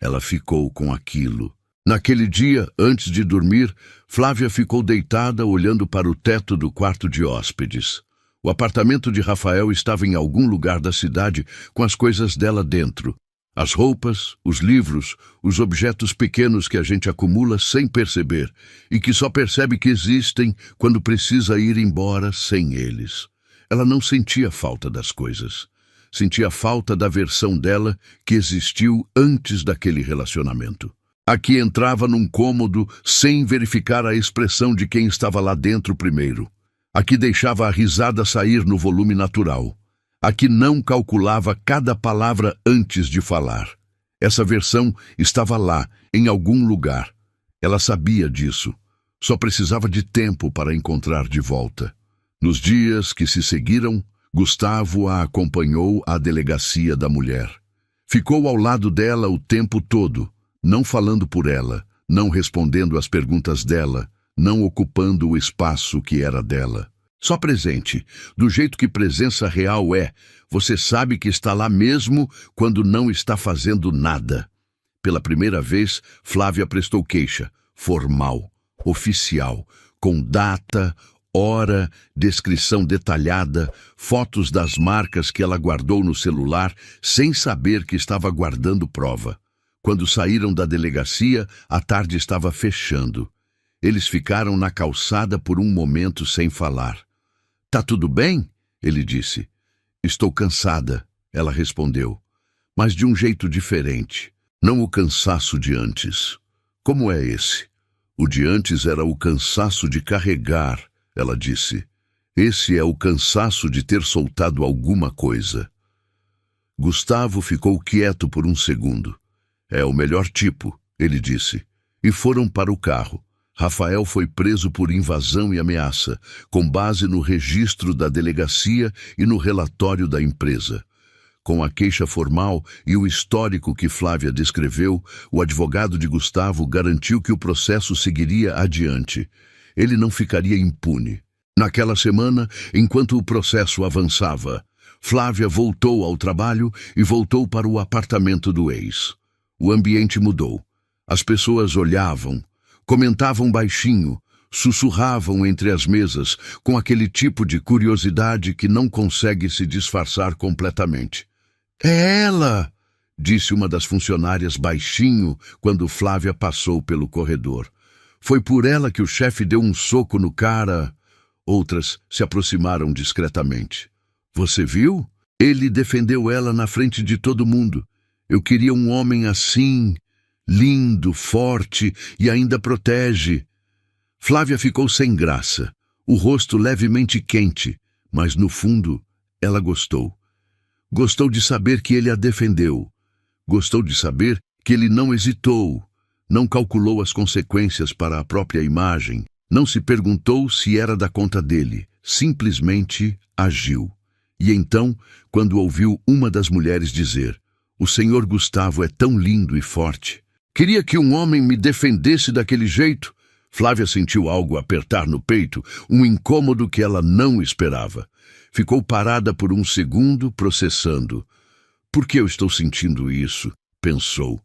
Ela ficou com aquilo. Naquele dia, antes de dormir, Flávia ficou deitada olhando para o teto do quarto de hóspedes. O apartamento de Rafael estava em algum lugar da cidade com as coisas dela dentro. As roupas, os livros, os objetos pequenos que a gente acumula sem perceber e que só percebe que existem quando precisa ir embora sem eles. Ela não sentia falta das coisas. Sentia falta da versão dela que existiu antes daquele relacionamento. Aqui entrava num cômodo sem verificar a expressão de quem estava lá dentro primeiro. Aqui deixava a risada sair no volume natural. Aqui não calculava cada palavra antes de falar. Essa versão estava lá, em algum lugar. Ela sabia disso. Só precisava de tempo para encontrar de volta. Nos dias que se seguiram, Gustavo a acompanhou à delegacia da mulher. Ficou ao lado dela o tempo todo, não falando por ela, não respondendo às perguntas dela, não ocupando o espaço que era dela. Só presente, do jeito que presença real é, você sabe que está lá mesmo quando não está fazendo nada. Pela primeira vez, Flávia prestou queixa, formal, oficial, com data, hora, descrição detalhada, fotos das marcas que ela guardou no celular, sem saber que estava guardando prova. Quando saíram da delegacia, a tarde estava fechando. Eles ficaram na calçada por um momento sem falar. Tá tudo bem? Ele disse. Estou cansada, ela respondeu, mas de um jeito diferente. Não o cansaço de antes. Como é esse? O de antes era o cansaço de carregar, ela disse. Esse é o cansaço de ter soltado alguma coisa. Gustavo ficou quieto por um segundo. É o melhor tipo, ele disse. E foram para o carro. Rafael foi preso por invasão e ameaça, com base no registro da delegacia e no relatório da empresa. Com a queixa formal e o histórico que Flávia descreveu, o advogado de Gustavo garantiu que o processo seguiria adiante. Ele não ficaria impune. Naquela semana, enquanto o processo avançava, Flávia voltou ao trabalho e voltou para o apartamento do ex. O ambiente mudou. As pessoas olhavam, comentavam baixinho, sussurravam entre as mesas, com aquele tipo de curiosidade que não consegue se disfarçar completamente. "É ela!" disse uma das funcionárias baixinho quando Flávia passou pelo corredor. "Foi por ela que o chefe deu um soco no cara." Outras se aproximaram discretamente. "Você viu? Ele defendeu ela na frente de todo mundo. Eu queria um homem assim, lindo, forte e ainda protege." Flávia ficou sem graça, o rosto levemente quente, mas no fundo ela gostou. Gostou de saber que ele a defendeu. Gostou de saber que ele não hesitou, não calculou as consequências para a própria imagem, não se perguntou se era da conta dele, simplesmente agiu. E então, quando ouviu uma das mulheres dizer: "O senhor Gustavo é tão lindo e forte. Queria que um homem me defendesse daquele jeito." Flávia sentiu algo apertar no peito, um incômodo que ela não esperava. Ficou parada por um segundo, processando. "Por que eu estou sentindo isso?" pensou.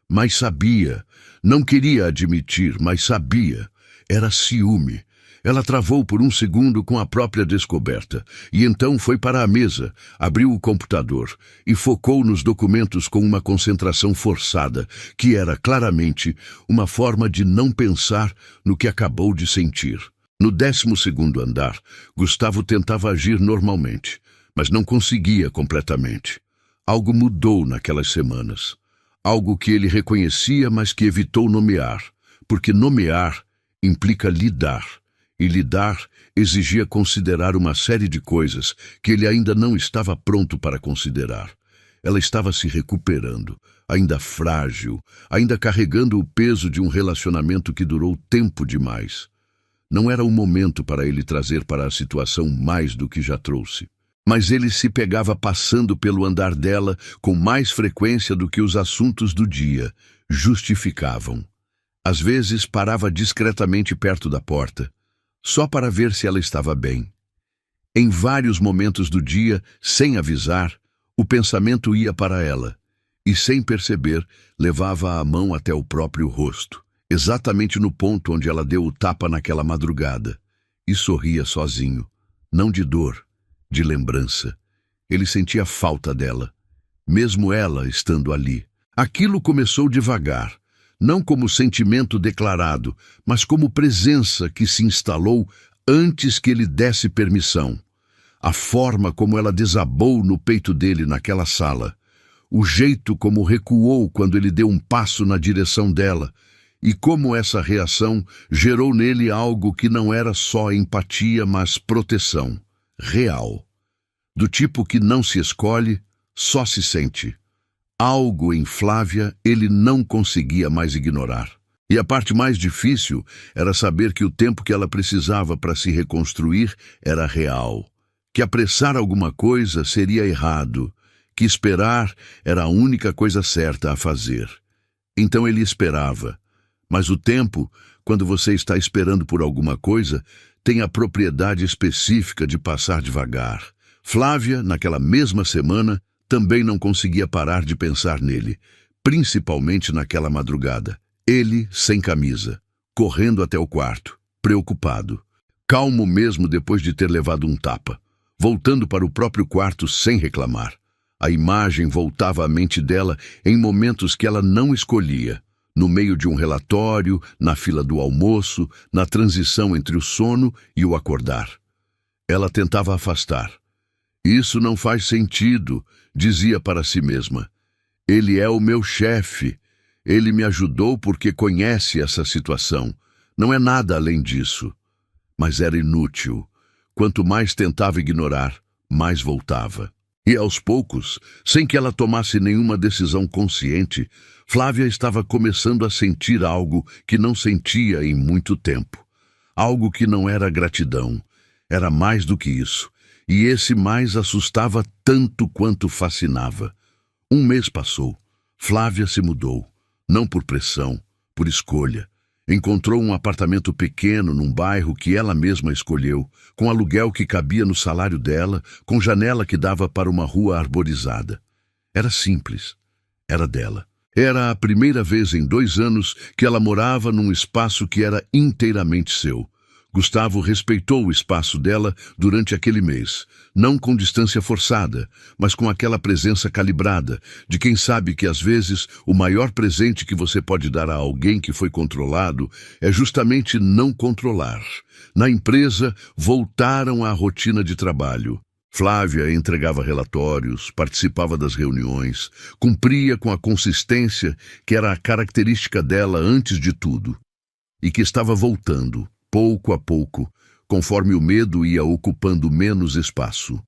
Mas sabia. Não queria admitir, mas sabia. Era ciúme. Ela travou por um segundo com a própria descoberta, e então foi para a mesa, abriu o computador e focou nos documentos com uma concentração forçada, que era claramente uma forma de não pensar no que acabou de sentir. No 12º andar, Gustavo tentava agir normalmente, mas não conseguia completamente. Algo mudou naquelas semanas. Algo que ele reconhecia, mas que evitou nomear, porque nomear implica lidar. E lidar exigia considerar uma série de coisas que ele ainda não estava pronto para considerar. Ela estava se recuperando, ainda frágil, ainda carregando o peso de um relacionamento que durou tempo demais. Não era o momento para ele trazer para a situação mais do que já trouxe. Mas ele se pegava passando pelo andar dela com mais frequência do que os assuntos do dia justificavam. Às vezes parava discretamente perto da porta, só para ver se ela estava bem. Em vários momentos do dia, sem avisar, o pensamento ia para ela, e sem perceber, levava a mão até o próprio rosto, exatamente no ponto onde ela deu o tapa naquela madrugada, e sorria sozinho, não de dor, de lembrança. Ele sentia falta dela, mesmo ela estando ali. Aquilo começou devagar, não como sentimento declarado, mas como presença que se instalou antes que ele desse permissão. A forma como ela desabou no peito dele naquela sala, o jeito como recuou quando ele deu um passo na direção dela, e como essa reação gerou nele algo que não era só empatia, mas proteção, real. Do tipo que não se escolhe, só se sente. Algo em Flávia ele não conseguia mais ignorar. E a parte mais difícil era saber que o tempo que ela precisava para se reconstruir era real. Que apressar alguma coisa seria errado. Que esperar era a única coisa certa a fazer. Então ele esperava. Mas o tempo, quando você está esperando por alguma coisa, tem a propriedade específica de passar devagar. Flávia, naquela mesma semana, também não conseguia parar de pensar nele, principalmente naquela madrugada. Ele, sem camisa, correndo até o quarto, preocupado, calmo mesmo depois de ter levado um tapa, voltando para o próprio quarto sem reclamar. A imagem voltava à mente dela em momentos que ela não escolhia, no meio de um relatório, na fila do almoço, na transição entre o sono e o acordar. Ela tentava afastar. "Isso não faz sentido", dizia para si mesma. "Ele é o meu chefe. Ele me ajudou porque conhece essa situação. Não é nada além disso." Mas era inútil. Quanto mais tentava ignorar, mais voltava. E aos poucos, sem que ela tomasse nenhuma decisão consciente, Flávia estava começando a sentir algo que não sentia em muito tempo. Algo que não era gratidão. Era mais do que isso. E esse mais assustava tanto quanto fascinava. Um mês passou. Flávia se mudou. Não por pressão, por escolha. Encontrou um apartamento pequeno num bairro que ela mesma escolheu, com aluguel que cabia no salário dela, com janela que dava para uma rua arborizada. Era simples. Era dela. Era a primeira vez em 2 anos que ela morava num espaço que era inteiramente seu. Gustavo respeitou o espaço dela durante aquele mês, não com distância forçada, mas com aquela presença calibrada, de quem sabe que às vezes o maior presente que você pode dar a alguém que foi controlado é justamente não controlar. Na empresa, voltaram à rotina de trabalho. Flávia entregava relatórios, participava das reuniões, cumpria com a consistência que era a característica dela antes de tudo, e que estava voltando, pouco a pouco, conforme o medo ia ocupando menos espaço.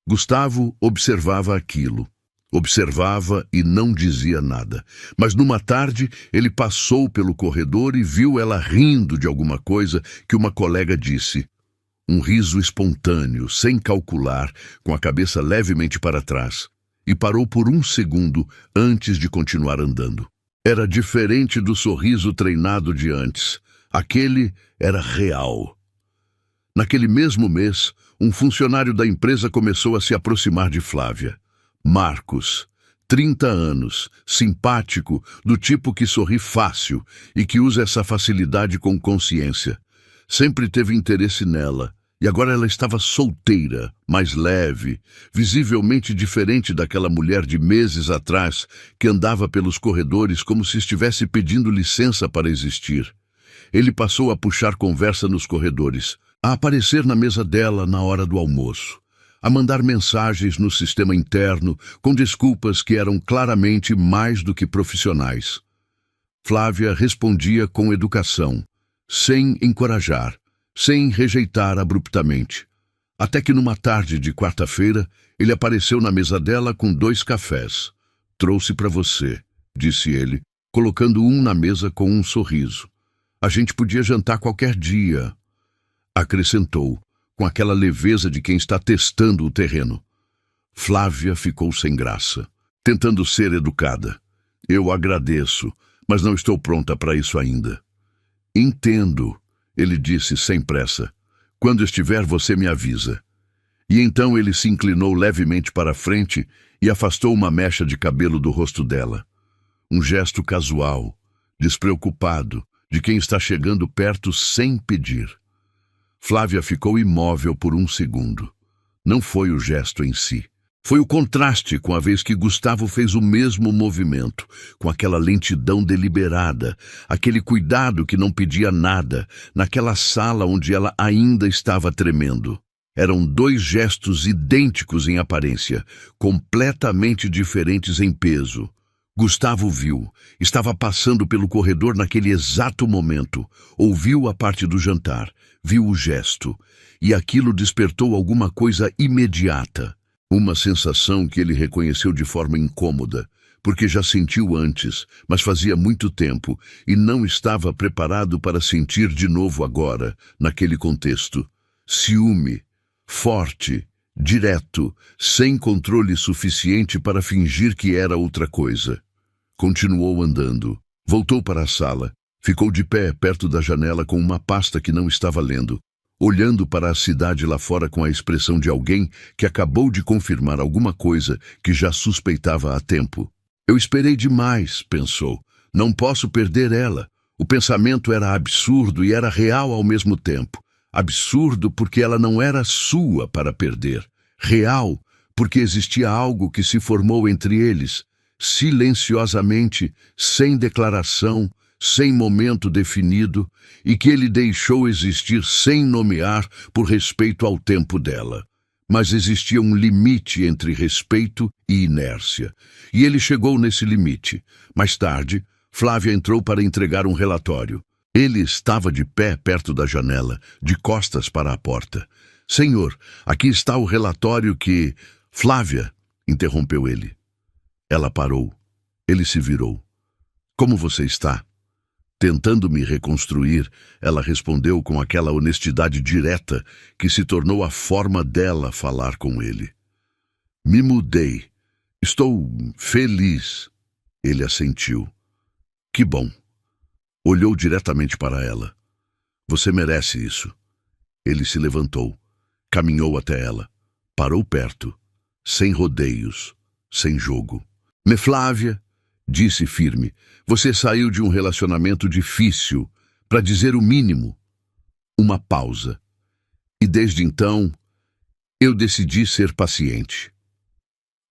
Gustavo observava aquilo. Observava e não dizia nada. Mas numa tarde, ele passou pelo corredor e viu ela rindo de alguma coisa que uma colega disse. Um riso espontâneo, sem calcular, com a cabeça levemente para trás, e parou por um segundo antes de continuar andando. Era diferente do sorriso treinado de antes. Aquele era real. Naquele mesmo mês, um funcionário da empresa começou a se aproximar de Flávia. Marcos, 30 anos, simpático, do tipo que sorri fácil e que usa essa facilidade com consciência. Sempre teve interesse nela. E agora ela estava solteira, mais leve, visivelmente diferente daquela mulher de meses atrás que andava pelos corredores como se estivesse pedindo licença para existir. Ele passou a puxar conversa nos corredores, a aparecer na mesa dela na hora do almoço, a mandar mensagens no sistema interno com desculpas que eram claramente mais do que profissionais. Flávia respondia com educação, sem encorajar, sem rejeitar abruptamente. Até que numa tarde de quarta-feira, ele apareceu na mesa dela com 2 cafés. Trouxe para você, disse ele, colocando um na mesa com um sorriso. A gente podia jantar qualquer dia, acrescentou, com aquela leveza de quem está testando o terreno. Flávia ficou sem graça, tentando ser educada. Eu agradeço, mas não estou pronta para isso ainda. Entendo. Ele disse sem pressa. Quando estiver, você me avisa. E então ele se inclinou levemente para a frente e afastou uma mecha de cabelo do rosto dela. Um gesto casual, despreocupado, de quem está chegando perto sem pedir. Flávia ficou imóvel por um segundo. Não foi o gesto em si. Foi o contraste com a vez que Gustavo fez o mesmo movimento, com aquela lentidão deliberada, aquele cuidado que não pedia nada, naquela sala onde ela ainda estava tremendo. Eram 2 gestos idênticos em aparência, completamente diferentes em peso. Gustavo viu, estava passando pelo corredor naquele exato momento, ouviu a parte do jantar, viu o gesto, e aquilo despertou alguma coisa imediata. Uma sensação que ele reconheceu de forma incômoda, porque já sentiu antes, mas fazia muito tempo, e não estava preparado para sentir de novo agora, naquele contexto. Ciúme, forte, direto, sem controle suficiente para fingir que era outra coisa. Continuou andando. Voltou para a sala. Ficou de pé perto da janela com uma pasta que não estava lendo, olhando para a cidade lá fora com a expressão de alguém que acabou de confirmar alguma coisa que já suspeitava há tempo. Eu esperei demais, pensou. Não posso perder ela. O pensamento era absurdo e era real ao mesmo tempo. Absurdo porque ela não era sua para perder. Real porque existia algo que se formou entre eles, silenciosamente, sem declaração, sem momento definido, e que ele deixou existir sem nomear por respeito ao tempo dela. Mas existia um limite entre respeito e inércia, e ele chegou nesse limite. Mais tarde, Flávia entrou para entregar um relatório. Ele estava de pé perto da janela, de costas para a porta. Senhor, aqui está o relatório que... Flávia, interrompeu ele. Ela parou. Ele se virou. Como você está? Tentando me reconstruir, ela respondeu com aquela honestidade direta que se tornou a forma dela falar com ele. Me mudei. Estou feliz. Ele assentiu. Que bom. Olhou diretamente para ela. Você merece isso. Ele se levantou, caminhou até ela, parou perto, sem rodeios, sem jogo. Me Flávia, disse firme. Você saiu de um relacionamento difícil, para dizer o mínimo. Uma pausa. E desde então, eu decidi ser paciente.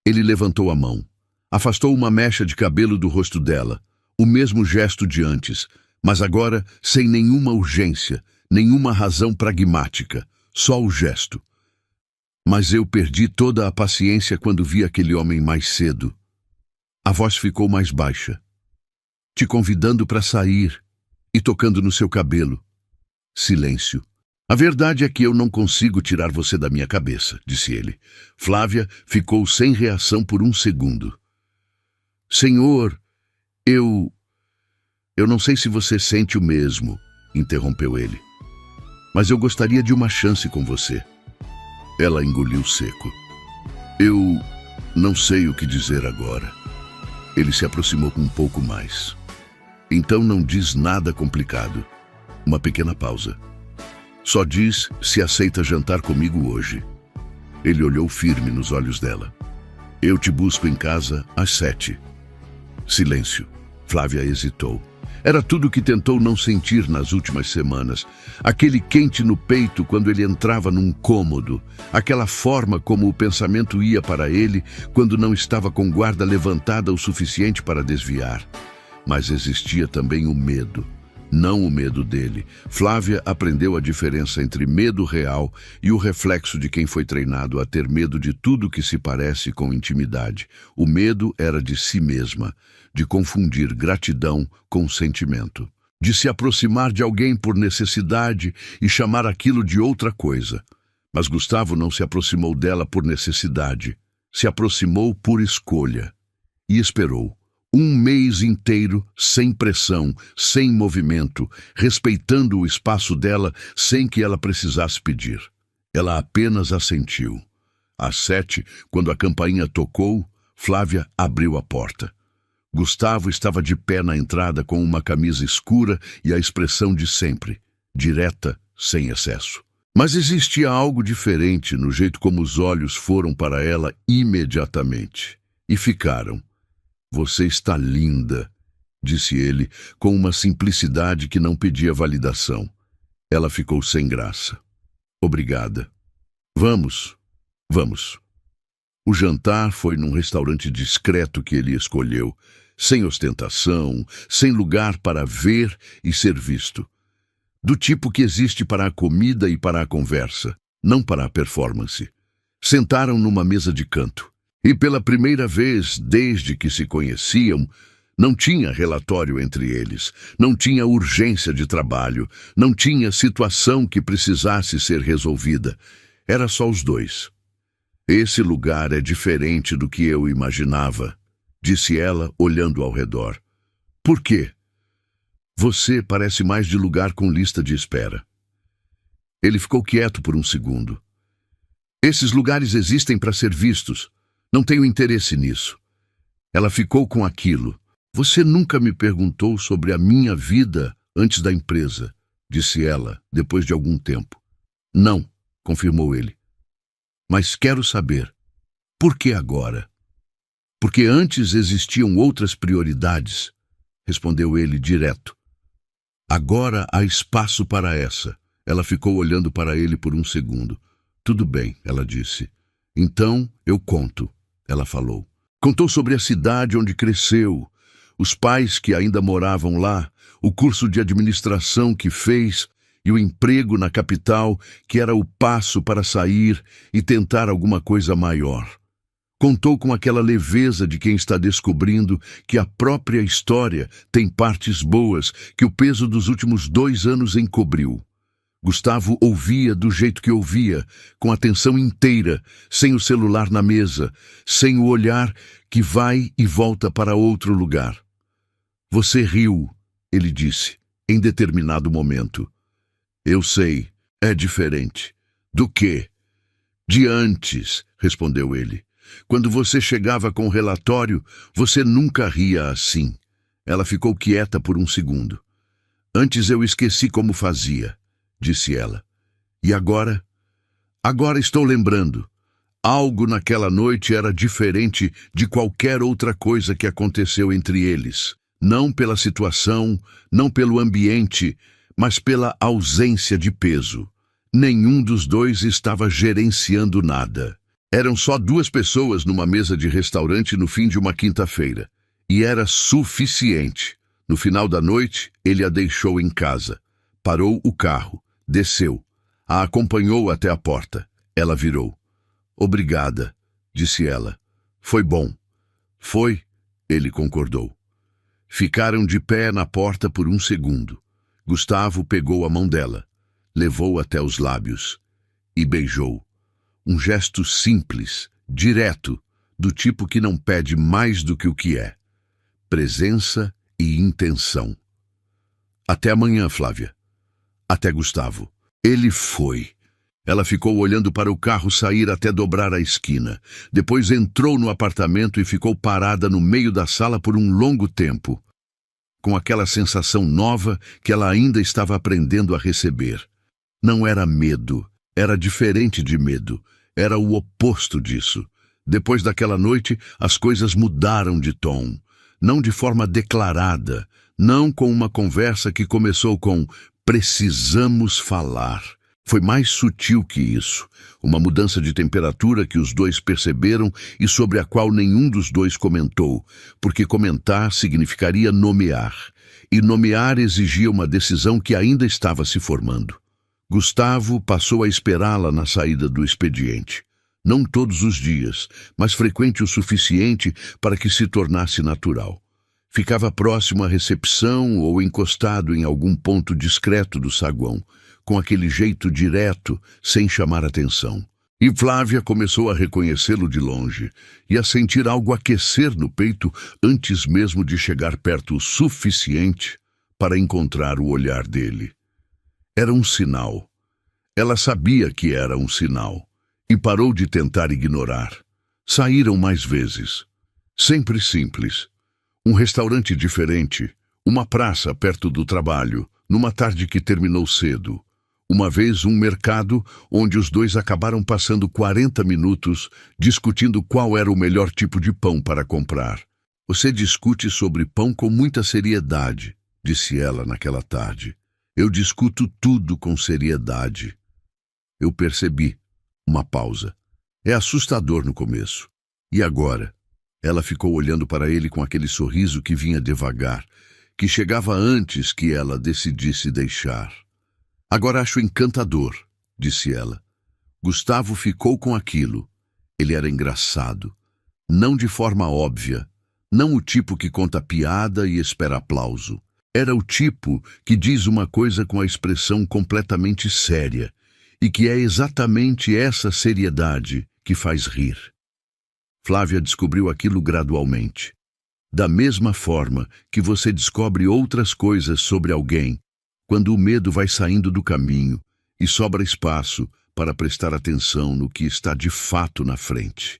Ele levantou a mão. Afastou uma mecha de cabelo do rosto dela. O mesmo gesto de antes, mas agora sem nenhuma urgência, nenhuma razão pragmática. Só o gesto. Mas eu perdi toda a paciência quando vi aquele homem mais cedo. A voz ficou mais baixa. Te convidando para sair e tocando no seu cabelo. Silêncio. A verdade é que eu não consigo tirar você da minha cabeça, disse ele. Flávia ficou sem reação por um segundo. Senhor, eu não sei se você sente o mesmo, interrompeu ele. Mas eu gostaria de uma chance com você. Ela engoliu seco. Eu não sei o que dizer agora. Ele se aproximou um pouco mais. Então não diz nada complicado. Uma pequena pausa. Só diz se aceita jantar comigo hoje. Ele olhou firme nos olhos dela. Eu te busco em casa às 7. Silêncio. Flávia hesitou. Era tudo o que tentou não sentir nas últimas semanas. Aquele quente no peito quando ele entrava num cômodo. Aquela forma como o pensamento ia para ele quando não estava com guarda levantada o suficiente para desviar. Mas existia também o medo. Não o medo dele. Flávia aprendeu a diferença entre medo real e o reflexo de quem foi treinado a ter medo de tudo que se parece com intimidade. O medo era de si mesma, de confundir gratidão com sentimento, de se aproximar de alguém por necessidade e chamar aquilo de outra coisa. Mas Gustavo não se aproximou dela por necessidade, se aproximou por escolha e esperou. Um mês inteiro, sem pressão, sem movimento, respeitando o espaço dela sem que ela precisasse pedir. Ela apenas assentiu. Às 7, quando a campainha tocou, Flávia abriu a porta. Gustavo estava de pé na entrada com uma camisa escura e a expressão de sempre, direta, sem excesso. Mas existia algo diferente no jeito como os olhos foram para ela imediatamente. E ficaram. Você está linda, disse ele, com uma simplicidade que não pedia validação. Ela ficou sem graça. Obrigada. Vamos. O jantar foi num restaurante discreto que ele escolheu, sem ostentação, sem lugar para ver e ser visto. Do tipo que existe para a comida e para a conversa, não para a performance. Sentaram numa mesa de canto. E pela primeira vez desde que se conheciam, não tinha relatório entre eles, não tinha urgência de trabalho, não tinha situação que precisasse ser resolvida. Era só os dois. Esse lugar é diferente do que eu imaginava, disse ela, olhando ao redor. Por quê? Você parece mais de lugar com lista de espera. Ele ficou quieto por um segundo. Esses lugares existem para ser vistos. Não tenho interesse nisso. Ela ficou com aquilo. Você nunca me perguntou sobre a minha vida antes da empresa, disse ela, depois de algum tempo. Não, confirmou ele. Mas quero saber. Por que agora? Porque antes existiam outras prioridades, respondeu ele direto. Agora há espaço para essa. Ela ficou olhando para ele por um segundo. Tudo bem, ela disse. Então eu conto. Ela falou. Contou sobre a cidade onde cresceu, os pais que ainda moravam lá, o curso de administração que fez e o emprego na capital, que era o passo para sair e tentar alguma coisa maior. Contou com aquela leveza de quem está descobrindo que a própria história tem partes boas que o peso dos últimos 2 anos encobriu. Gustavo ouvia do jeito que ouvia, com atenção inteira, sem o celular na mesa, sem o olhar que vai e volta para outro lugar. Você riu, ele disse, em determinado momento. Eu sei, é diferente. Do quê? De antes, respondeu ele. Quando você chegava com o relatório, você nunca ria assim. Ela ficou quieta por um segundo. Antes eu esqueci como fazia, disse ela. E agora? Agora estou lembrando. Algo naquela noite era diferente de qualquer outra coisa que aconteceu entre eles. Não pela situação, não pelo ambiente, mas pela ausência de peso. Nenhum dos dois estava gerenciando nada. Eram só duas pessoas numa mesa de restaurante no fim de uma quinta-feira. E era suficiente. No final da noite, ele a deixou em casa. Parou o carro, desceu. A acompanhou até a porta. Ela virou. "Obrigada", disse ela. "Foi bom." "Foi", ele concordou. Ficaram de pé na porta por um segundo. Gustavo pegou a mão dela, levou até os lábios e beijou. Um gesto simples, direto, do tipo que não pede mais do que o que é. Presença e intenção. "Até amanhã, Flávia." "Até, Gustavo." Ele foi. Ela ficou olhando para o carro sair até dobrar a esquina. Depois entrou no apartamento e ficou parada no meio da sala por um longo tempo, com aquela sensação nova que ela ainda estava aprendendo a receber. Não era medo, era diferente de medo, era o oposto disso. Depois daquela noite, as coisas mudaram de tom. Não de forma declarada, não com uma conversa que começou com "precisamos falar". Foi mais sutil que isso, uma mudança de temperatura que os dois perceberam e sobre a qual nenhum dos dois comentou, porque comentar significaria nomear, e nomear exigia uma decisão que ainda estava se formando. Gustavo passou a esperá-la na saída do expediente. Não todos os dias, mas frequente o suficiente para que se tornasse natural. Ficava próximo à recepção ou encostado em algum ponto discreto do saguão, com aquele jeito direto, sem chamar atenção. E Flávia começou a reconhecê-lo de longe e a sentir algo aquecer no peito antes mesmo de chegar perto o suficiente para encontrar o olhar dele. Era um sinal. Ela sabia que era um sinal e parou de tentar ignorar. Saíram mais vezes. Sempre simples. Um restaurante diferente, uma praça perto do trabalho, numa tarde que terminou cedo. Uma vez um mercado onde os dois acabaram passando 40 minutos discutindo qual era o melhor tipo de pão para comprar. "Você discute sobre pão com muita seriedade", disse ela naquela tarde. "Eu discuto tudo com seriedade." Eu percebi. Uma pausa. É assustador no começo. E agora? Ela ficou olhando para ele com aquele sorriso que vinha devagar, que chegava antes que ela decidisse deixar. "Agora acho encantador", disse ela. Gustavo ficou com aquilo. Ele era engraçado. Não de forma óbvia. Não o tipo que conta piada e espera aplauso. Era o tipo que diz uma coisa com a expressão completamente séria, e que é exatamente essa seriedade que faz rir. Flávia descobriu aquilo gradualmente. Da mesma forma que você descobre outras coisas sobre alguém, quando o medo vai saindo do caminho e sobra espaço para prestar atenção no que está de fato na frente.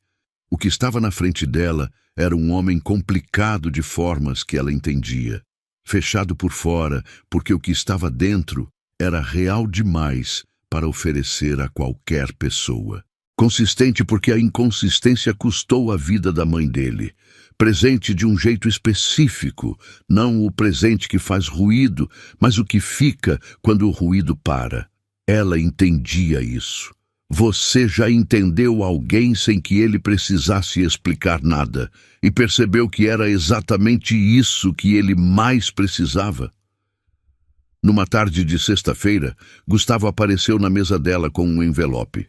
O que estava na frente dela era um homem complicado de formas que ela entendia, fechado por fora, porque o que estava dentro era real demais para oferecer a qualquer pessoa. Consistente porque a inconsistência custou a vida da mãe dele. Presente de um jeito específico, não o presente que faz ruído, mas o que fica quando o ruído para. Ela entendia isso. Você já entendeu alguém sem que ele precisasse explicar nada e percebeu que era exatamente isso que ele mais precisava? Numa tarde de sexta-feira, Gustavo apareceu na mesa dela com um envelope.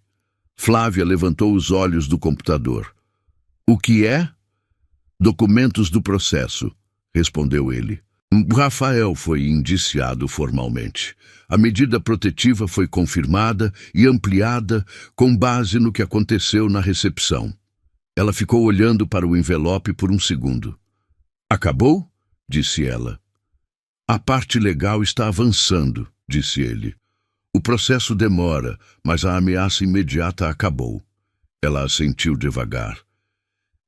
Flávia levantou os olhos do computador. "O que é?" "Documentos do processo", respondeu ele. Rafael foi indiciado formalmente. A medida protetiva foi confirmada e ampliada com base no que aconteceu na recepção. Ela ficou olhando para o envelope por um segundo. "Acabou?" disse ela. "A parte legal está avançando", disse ele. "O processo demora, mas a ameaça imediata acabou." Ela assentiu devagar.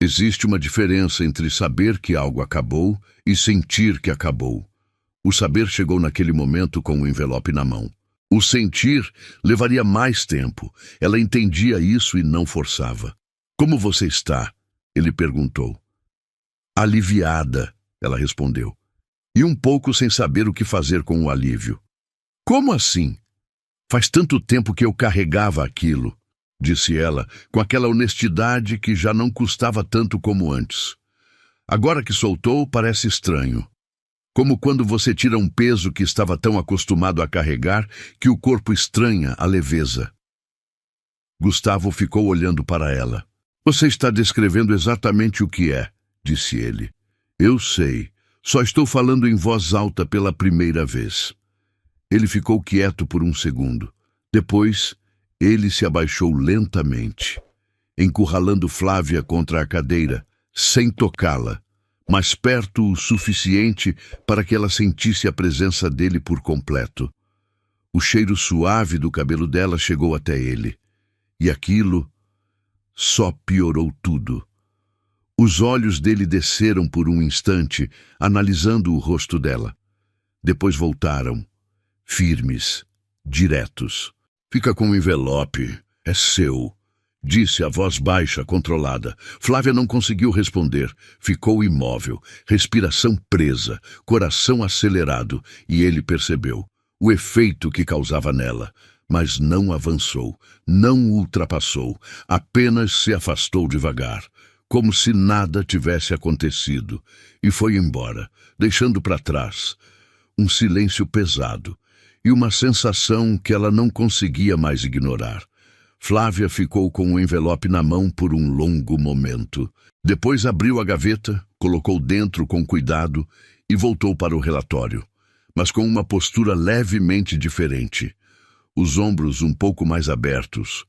Existe uma diferença entre saber que algo acabou e sentir que acabou. O saber chegou naquele momento com o envelope na mão. O sentir levaria mais tempo. Ela entendia isso e não forçava. Como você está? Ele perguntou. Aliviada, ela respondeu. E um pouco sem saber o que fazer com o alívio. Como assim? Faz tanto tempo que eu carregava aquilo, disse ela, com aquela honestidade que já não custava tanto como antes. Agora que soltou, parece estranho. Como quando você tira um peso que estava tão acostumado a carregar que o corpo estranha a leveza. Gustavo ficou olhando para ela. Você está descrevendo exatamente o que é, disse ele. Eu sei, só estou falando em voz alta pela primeira vez. Ele ficou quieto por um segundo. Depois, ele se abaixou lentamente, encurralando Flávia contra a cadeira, sem tocá-la, mas perto o suficiente para que ela sentisse a presença dele por completo. O cheiro suave do cabelo dela chegou até ele, e aquilo só piorou tudo. Os olhos dele desceram por um instante, analisando o rosto dela. Depois voltaram, firmes, diretos. Fica com o envelope, é seu, disse a voz baixa, controlada. Flávia não conseguiu responder. Ficou imóvel, respiração presa, coração acelerado, e ele percebeu o efeito que causava nela. Mas não avançou, não ultrapassou, apenas se afastou devagar, como se nada tivesse acontecido, e foi embora, deixando para trás um silêncio pesado e uma sensação que ela não conseguia mais ignorar. Flávia ficou com o envelope na mão por um longo momento. Depois abriu a gaveta, colocou dentro com cuidado e voltou para o relatório, mas com uma postura levemente diferente. Os ombros um pouco mais abertos,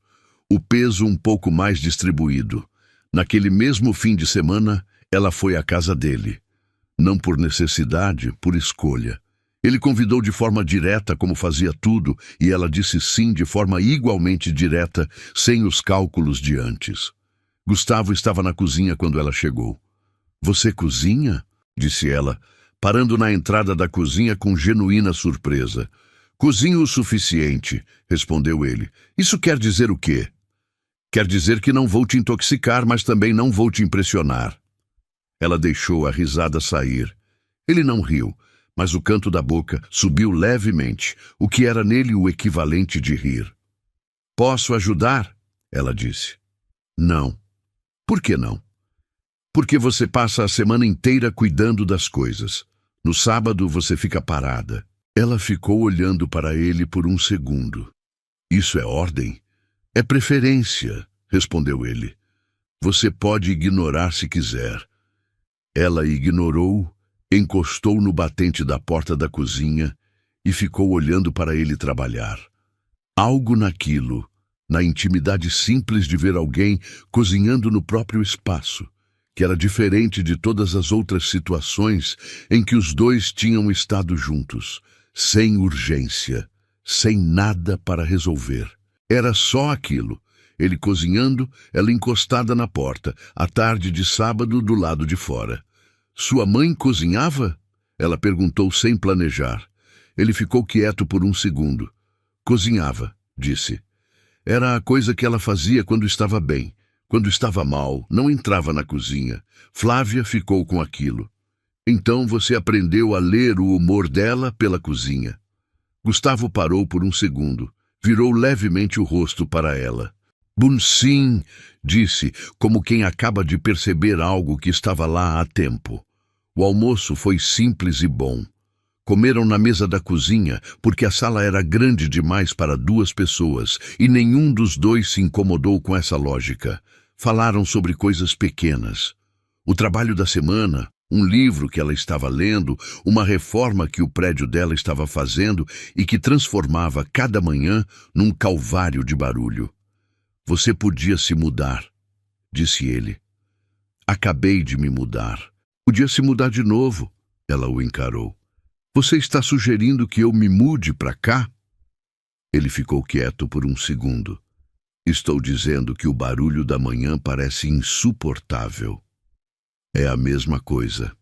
o peso um pouco mais distribuído. Naquele mesmo fim de semana, ela foi à casa dele. Não por necessidade, por escolha. Ele convidou de forma direta, como fazia tudo, e ela disse sim de forma igualmente direta, sem os cálculos de antes. Gustavo estava na cozinha quando ela chegou. Você cozinha? Disse ela, parando na entrada da cozinha com genuína surpresa. Cozinho o suficiente, respondeu ele. Isso quer dizer o quê? Quer dizer que não vou te intoxicar, mas também não vou te impressionar. Ela deixou a risada sair. Ele não riu, mas o canto da boca subiu levemente, o que era nele o equivalente de rir. Posso ajudar? Ela disse. Não. Por que não? Porque você passa a semana inteira cuidando das coisas. No sábado você fica parada. Ela ficou olhando para ele por um segundo. Isso é ordem? É preferência, respondeu ele. Você pode ignorar se quiser. Ela ignorou, encostou no batente da porta da cozinha e ficou olhando para ele trabalhar. Algo naquilo, na intimidade simples de ver alguém cozinhando no próprio espaço, que era diferente de todas as outras situações em que os dois tinham estado juntos, sem urgência, sem nada para resolver. Era só aquilo, ele cozinhando, ela encostada na porta, à tarde de sábado do lado de fora. Sua mãe cozinhava? Ela perguntou sem planejar. Ele ficou quieto por um segundo. Cozinhava, disse. Era a coisa que ela fazia quando estava bem. Quando estava mal, não entrava na cozinha. Flávia ficou com aquilo. Então você aprendeu a ler o humor dela pela cozinha. Gustavo parou por um segundo. Virou levemente o rosto para ela. Sim, disse, como quem acaba de perceber algo que estava lá há tempo. O almoço foi simples e bom. Comeram na mesa da cozinha porque a sala era grande demais para 2 pessoas e nenhum dos dois se incomodou com essa lógica. Falaram sobre coisas pequenas. O trabalho da semana, um livro que ela estava lendo, uma reforma que o prédio dela estava fazendo e que transformava cada manhã num calvário de barulho. Você podia se mudar, disse ele. Acabei de me mudar. Podia se mudar de novo, ela o encarou. Você está sugerindo que eu me mude para cá? Ele ficou quieto por um segundo. Estou dizendo que o barulho da manhã parece insuportável. É a mesma coisa.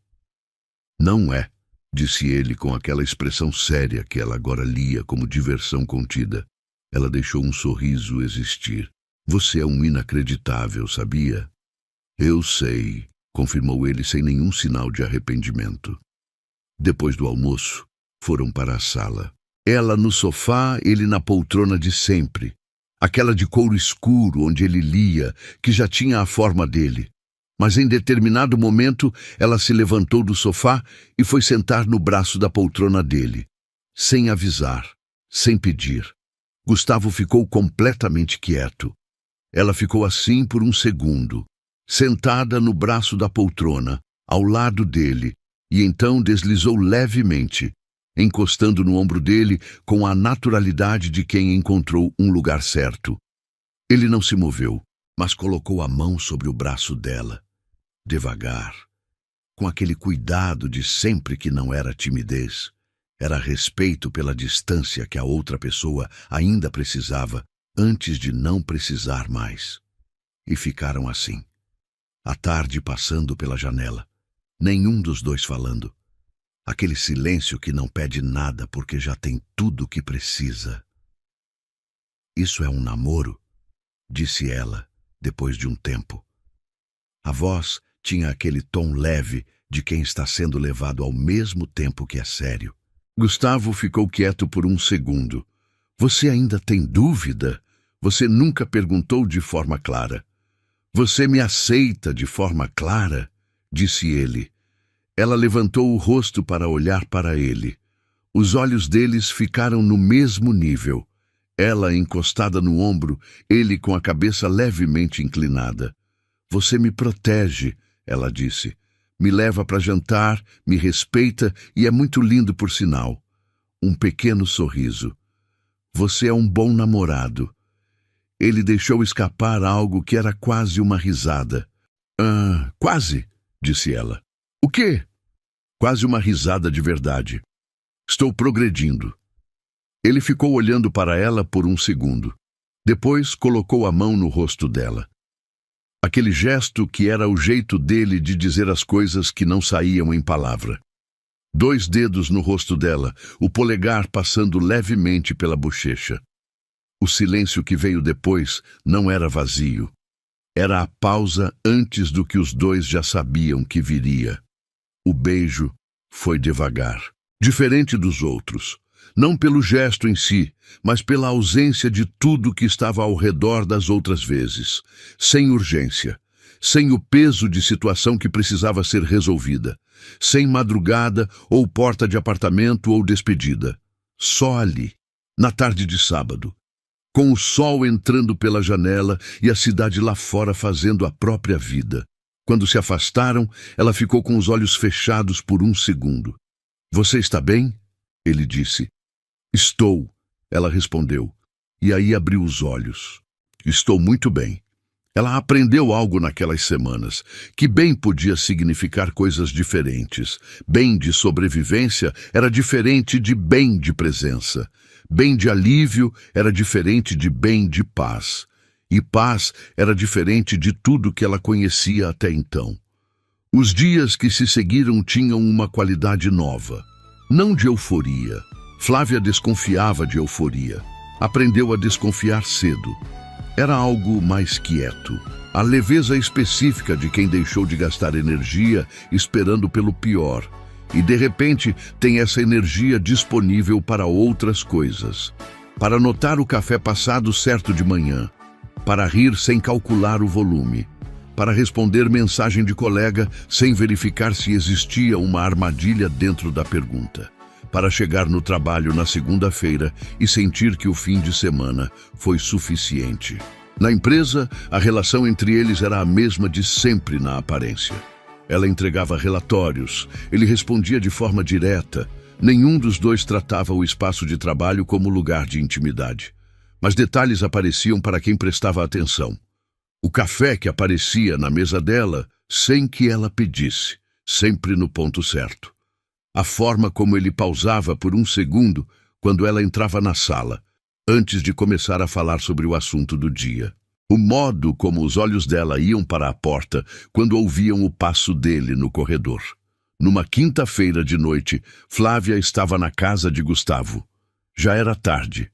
Não é, disse ele com aquela expressão séria que ela agora lia como diversão contida. Ela deixou um sorriso existir. Você é um inacreditável, sabia? Eu sei, confirmou ele sem nenhum sinal de arrependimento. Depois do almoço, foram para a sala. Ela no sofá, ele na poltrona de sempre. Aquela de couro escuro onde ele lia, que já tinha a forma dele. Mas em determinado momento, ela se levantou do sofá e foi sentar no braço da poltrona dele. Sem avisar, sem pedir. Gustavo ficou completamente quieto. Ela ficou assim por um segundo, sentada no braço da poltrona, ao lado dele, e então deslizou levemente, encostando no ombro dele com a naturalidade de quem encontrou um lugar certo. Ele não se moveu, mas colocou a mão sobre o braço dela, devagar, com aquele cuidado de sempre que não era timidez, era respeito pela distância que a outra pessoa ainda precisava antes de não precisar mais. E ficaram assim, a tarde passando pela janela, nenhum dos dois falando. Aquele silêncio que não pede nada porque já tem tudo o que precisa. Isso é um namoro? Disse ela, depois de um tempo. A voz tinha aquele tom leve de quem está sendo levado ao mesmo tempo que é sério. Gustavo ficou quieto por um segundo. Você ainda tem dúvida? Você nunca perguntou de forma clara. Você me aceita de forma clara? Disse ele. Ela levantou o rosto para olhar para ele. Os olhos deles ficaram no mesmo nível. Ela encostada no ombro, ele com a cabeça levemente inclinada. Você me protege, ela disse. Me leva para jantar, me respeita e é muito lindo por sinal. Um pequeno sorriso. Você é um bom namorado. Ele deixou escapar algo que era quase uma risada. Quase, disse ela. O quê? Quase uma risada de verdade. Estou progredindo. Ele ficou olhando para ela por um segundo. Depois colocou a mão no rosto dela. Aquele gesto que era o jeito dele de dizer as coisas que não saíam em palavra. 2 dedos no rosto dela, o polegar passando levemente pela bochecha. O silêncio que veio depois não era vazio. Era a pausa antes do que os dois já sabiam que viria. O beijo foi devagar, diferente dos outros. Não pelo gesto em si, mas pela ausência de tudo que estava ao redor das outras vezes. Sem urgência, sem o peso de situação que precisava ser resolvida. Sem madrugada ou porta de apartamento ou despedida. Só ali, na tarde de sábado, com o sol entrando pela janela e a cidade lá fora fazendo a própria vida. Quando se afastaram, ela ficou com os olhos fechados por um segundo. Você está bem? Ele disse. Estou, ela respondeu, e aí abriu os olhos. Estou muito bem. Ela aprendeu algo naquelas semanas, que bem podia significar coisas diferentes. Bem de sobrevivência era diferente de bem de presença. Bem de alívio era diferente de bem de paz. E paz era diferente de tudo que ela conhecia até então. Os dias que se seguiram tinham uma qualidade nova. Não de euforia. Flávia desconfiava de euforia. Aprendeu a desconfiar cedo. Era algo mais quieto. A leveza específica de quem deixou de gastar energia esperando pelo pior. E de repente tem essa energia disponível para outras coisas. Para notar o café passado certo de manhã. Para rir sem calcular o volume. Para responder mensagem de colega sem verificar se existia uma armadilha dentro da pergunta. Para chegar no trabalho na segunda-feira e sentir que o fim de semana foi suficiente. Na empresa, a relação entre eles era a mesma de sempre na aparência. Ela entregava relatórios, ele respondia de forma direta. Nenhum dos dois tratava o espaço de trabalho como lugar de intimidade. Mas detalhes apareciam para quem prestava atenção. O café que aparecia na mesa dela, sem que ela pedisse, sempre no ponto certo. A forma como ele pausava por um segundo quando ela entrava na sala, antes de começar a falar sobre o assunto do dia. O modo como os olhos dela iam para a porta quando ouviam o passo dele no corredor. Numa quinta-feira de noite, Flávia estava na casa de Gustavo. Já era tarde.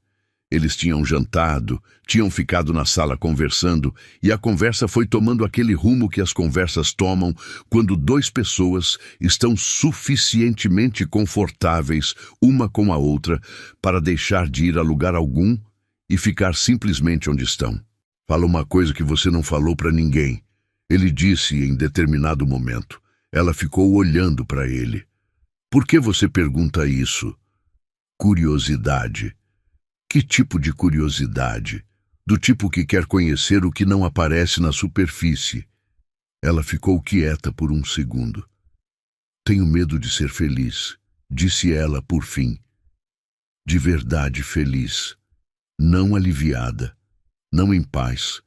Eles tinham jantado, tinham ficado na sala conversando, e a conversa foi tomando aquele rumo que as conversas tomam quando duas pessoas estão suficientemente confortáveis uma com a outra para deixar de ir a lugar algum e ficar simplesmente onde estão. Fala uma coisa que você não falou para ninguém, ele disse em determinado momento. Ela ficou olhando para ele. Por que você pergunta isso? Curiosidade. Que tipo de curiosidade? Do tipo que quer conhecer o que não aparece na superfície. Ela ficou quieta por um segundo. Tenho medo de ser feliz, disse ela por fim. De verdade feliz. Não aliviada. Não em paz.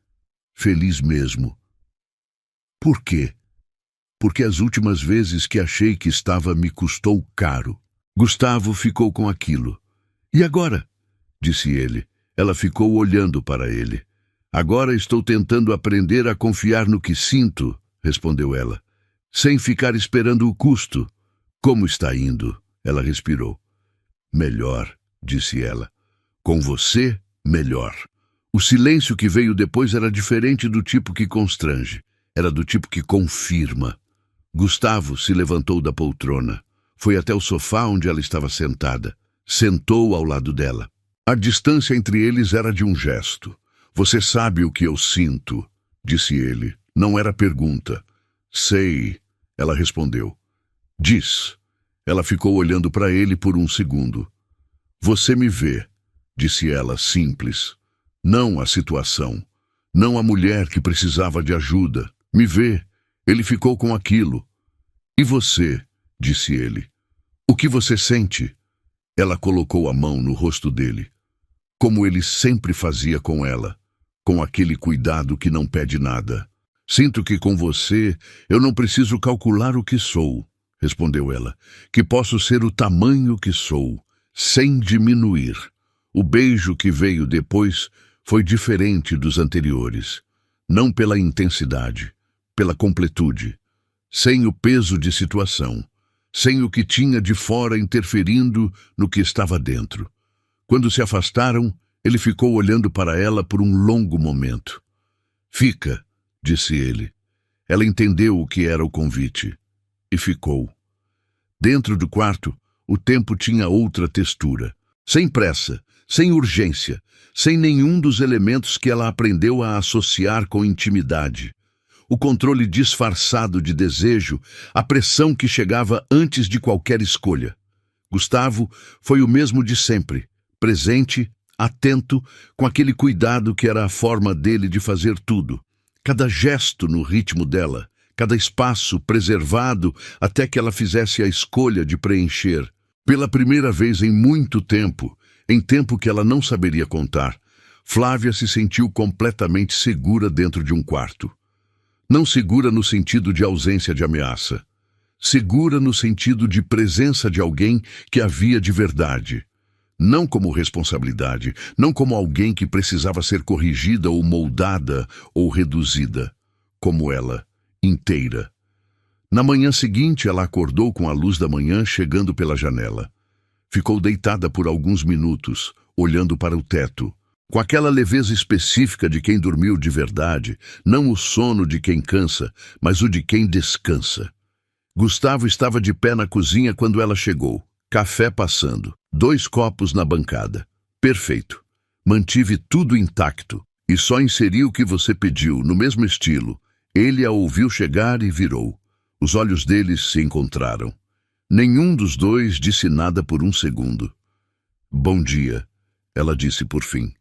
Feliz mesmo. Por quê? Porque as últimas vezes que achei que estava me custou caro. Gustavo ficou com aquilo. E agora? Disse ele. Ela ficou olhando para ele. Agora estou tentando aprender a confiar no que sinto, respondeu ela, sem ficar esperando o custo. Como está indo? Ela respirou. Melhor, disse ela. Com você, melhor. O silêncio que veio depois era diferente do tipo que constrange. Era do tipo que confirma. Gustavo se levantou da poltrona. Foi até o sofá onde ela estava sentada. Sentou ao lado dela. A distância entre eles era de um gesto. Você sabe o que eu sinto, disse ele. Não era pergunta. Sei, ela respondeu. Diz. Ela ficou olhando para ele por um segundo. Você me vê, disse ela, simples. Não a situação. Não a mulher que precisava de ajuda. Me vê. Ele ficou com aquilo. E você, disse ele. O que você sente? Ela colocou a mão no rosto dele. Como ele sempre fazia com ela, com aquele cuidado que não pede nada. Sinto que com você eu não preciso calcular o que sou, respondeu ela, que posso ser o tamanho que sou, sem diminuir. O beijo que veio depois foi diferente dos anteriores, não pela intensidade, pela completude, sem o peso de situação, sem o que tinha de fora interferindo no que estava dentro. Quando se afastaram, ele ficou olhando para ela por um longo momento. Fica, disse ele. Ela entendeu o que era o convite. E ficou. Dentro do quarto, o tempo tinha outra textura. Sem pressa, sem urgência, sem nenhum dos elementos que ela aprendeu a associar com intimidade. O controle disfarçado de desejo, a pressão que chegava antes de qualquer escolha. Gustavo foi o mesmo de sempre. Presente, atento, com aquele cuidado que era a forma dele de fazer tudo. Cada gesto no ritmo dela, cada espaço preservado até que ela fizesse a escolha de preencher. Pela primeira vez em muito tempo, em tempo que ela não saberia contar, Flávia se sentiu completamente segura dentro de um quarto. Não segura no sentido de ausência de ameaça. Segura no sentido de presença de alguém que havia de verdade. Não como responsabilidade, não como alguém que precisava ser corrigida ou moldada ou reduzida, como ela, inteira. Na manhã seguinte, ela acordou com a luz da manhã chegando pela janela. Ficou deitada por alguns minutos, olhando para o teto, com aquela leveza específica de quem dormiu de verdade, não o sono de quem cansa, mas o de quem descansa. Gustavo estava de pé na cozinha quando ela chegou. Café passando, 2 copos na bancada. Perfeito. Mantive tudo intacto e só inseri o que você pediu, no mesmo estilo. Ele a ouviu chegar e virou. Os olhos deles se encontraram. Nenhum dos dois disse nada por um segundo. Bom dia, ela disse por fim.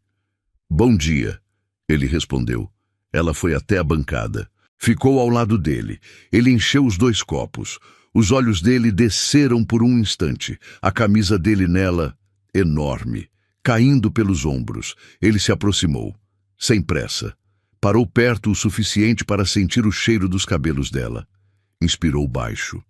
Bom dia, ele respondeu. Ela foi até a bancada. Ficou ao lado dele. Ele encheu os 2 copos. Os olhos dele desceram por um instante, a camisa dele nela, enorme, caindo pelos ombros. Ele se aproximou, sem pressa. Parou perto o suficiente para sentir o cheiro dos cabelos dela. Inspirou baixo.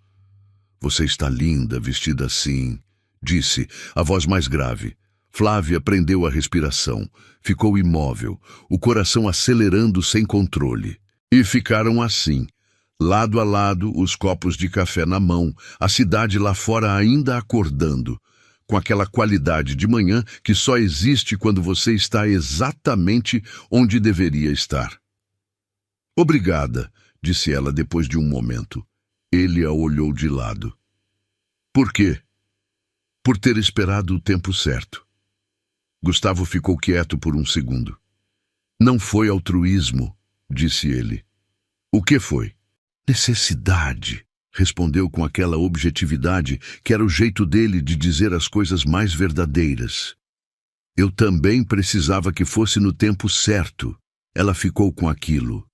Você está linda, vestida assim, disse, a voz mais grave. Flávia prendeu a respiração, ficou imóvel, o coração acelerando sem controle. E ficaram assim, Lado a lado, os copos de café na mão, a cidade lá fora ainda acordando, com aquela qualidade de manhã que só existe quando você está exatamente onde deveria estar. Obrigada, disse ela depois de um momento. Ele a olhou de lado. Por quê? Por ter esperado o tempo certo. Gustavo ficou quieto por um segundo. Não foi altruísmo, disse ele. O que foi? Necessidade, respondeu com aquela objetividade que era o jeito dele de dizer as coisas mais verdadeiras. Eu também precisava que fosse no tempo certo. Ela ficou com aquilo.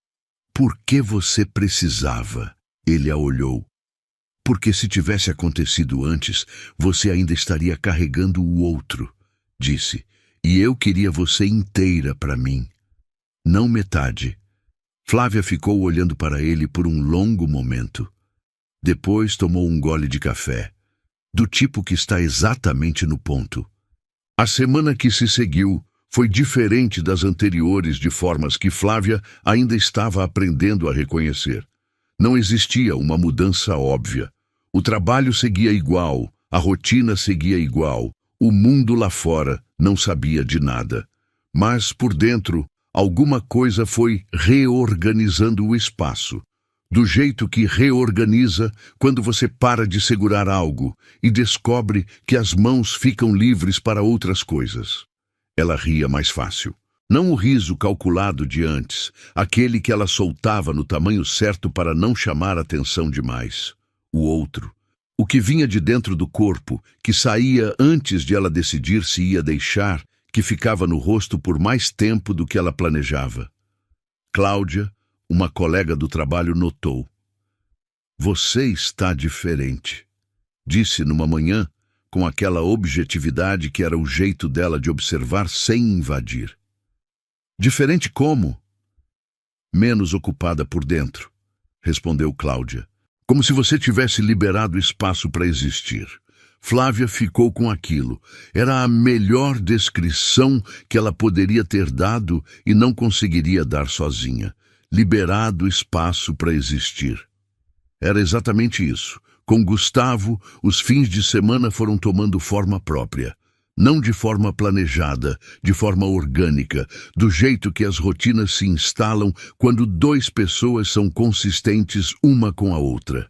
Por que você precisava? Ele a olhou. Porque se tivesse acontecido antes, você ainda estaria carregando o outro, disse. E eu queria você inteira para mim. Não metade. Flávia ficou olhando para ele por um longo momento. Depois tomou um gole de café, do tipo que está exatamente no ponto. A semana que se seguiu foi diferente das anteriores de formas que Flávia ainda estava aprendendo a reconhecer. Não existia uma mudança óbvia. O trabalho seguia igual, a rotina seguia igual, o mundo lá fora não sabia de nada. Mas, por dentro, alguma coisa foi reorganizando o espaço, do jeito que reorganiza quando você para de segurar algo e descobre que as mãos ficam livres para outras coisas. Ela ria mais fácil. Não o riso calculado de antes, aquele que ela soltava no tamanho certo para não chamar atenção demais. O outro, o que vinha de dentro do corpo, que saía antes de ela decidir se ia deixar, que ficava no rosto por mais tempo do que ela planejava. Cláudia, uma colega do trabalho, notou. Você está diferente, disse numa manhã, com aquela objetividade que era o jeito dela de observar sem invadir. Diferente como? Menos ocupada por dentro, respondeu Cláudia. Como se você tivesse liberado espaço para existir. Flávia ficou com aquilo. Era a melhor descrição que ela poderia ter dado e não conseguiria dar sozinha. Liberado espaço para existir. Era exatamente isso. Com Gustavo, os fins de semana foram tomando forma própria. Não de forma planejada, de forma orgânica, do jeito que as rotinas se instalam quando duas pessoas são consistentes uma com a outra.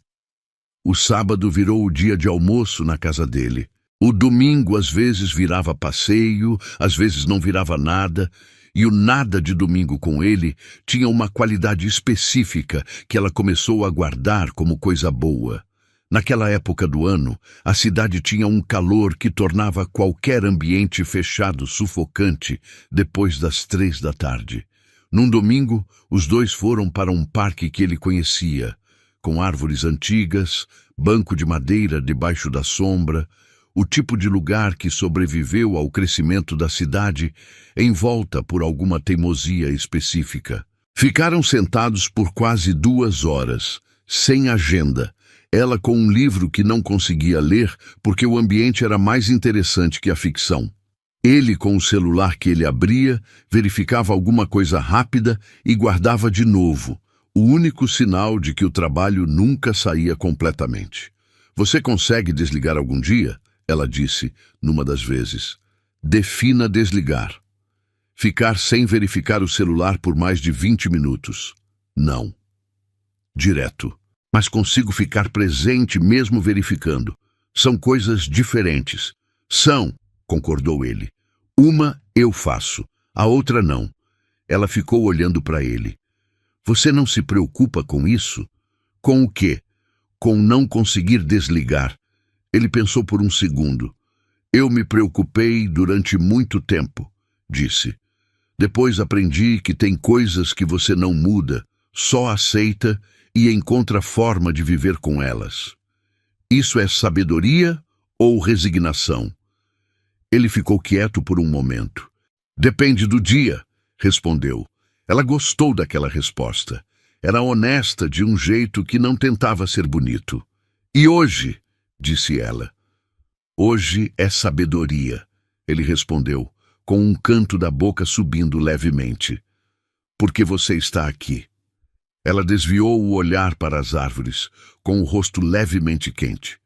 O sábado virou o dia de almoço na casa dele. O domingo às vezes virava passeio, às vezes não virava nada, e o nada de domingo com ele tinha uma qualidade específica que ela começou a guardar como coisa boa. Naquela época do ano, a cidade tinha um calor que tornava qualquer ambiente fechado sufocante depois das 3 da tarde. Num domingo, os dois foram para um parque que ele conhecia, com árvores antigas, banco de madeira debaixo da sombra, o tipo de lugar que sobreviveu ao crescimento da cidade, envolta por alguma teimosia específica. Ficaram sentados por quase 2 horas, sem agenda, ela com um livro que não conseguia ler porque o ambiente era mais interessante que a ficção. Ele com o celular que ele abria, verificava alguma coisa rápida e guardava de novo, o único sinal de que o trabalho nunca saía completamente. Você consegue desligar algum dia? Ela disse, numa das vezes. Defina desligar. Ficar sem verificar o celular por mais de 20 minutos. Não. Direto. Mas consigo ficar presente mesmo verificando. São coisas diferentes. São, concordou ele. Uma eu faço, a outra não. Ela ficou olhando para ele. Você não se preocupa com isso? Com o quê? Com não conseguir desligar. Ele pensou por um segundo. Eu me preocupei durante muito tempo, disse. Depois aprendi que tem coisas que você não muda, só aceita e encontra forma de viver com elas. Isso é sabedoria ou resignação? Ele ficou quieto por um momento. Depende do dia, respondeu. Ela gostou daquela resposta. Era honesta de um jeito que não tentava ser bonito. E hoje, disse ela. Hoje é sabedoria, ele respondeu, com um canto da boca subindo levemente. Porque você está aqui. Ela desviou o olhar para as árvores, com o rosto levemente quente.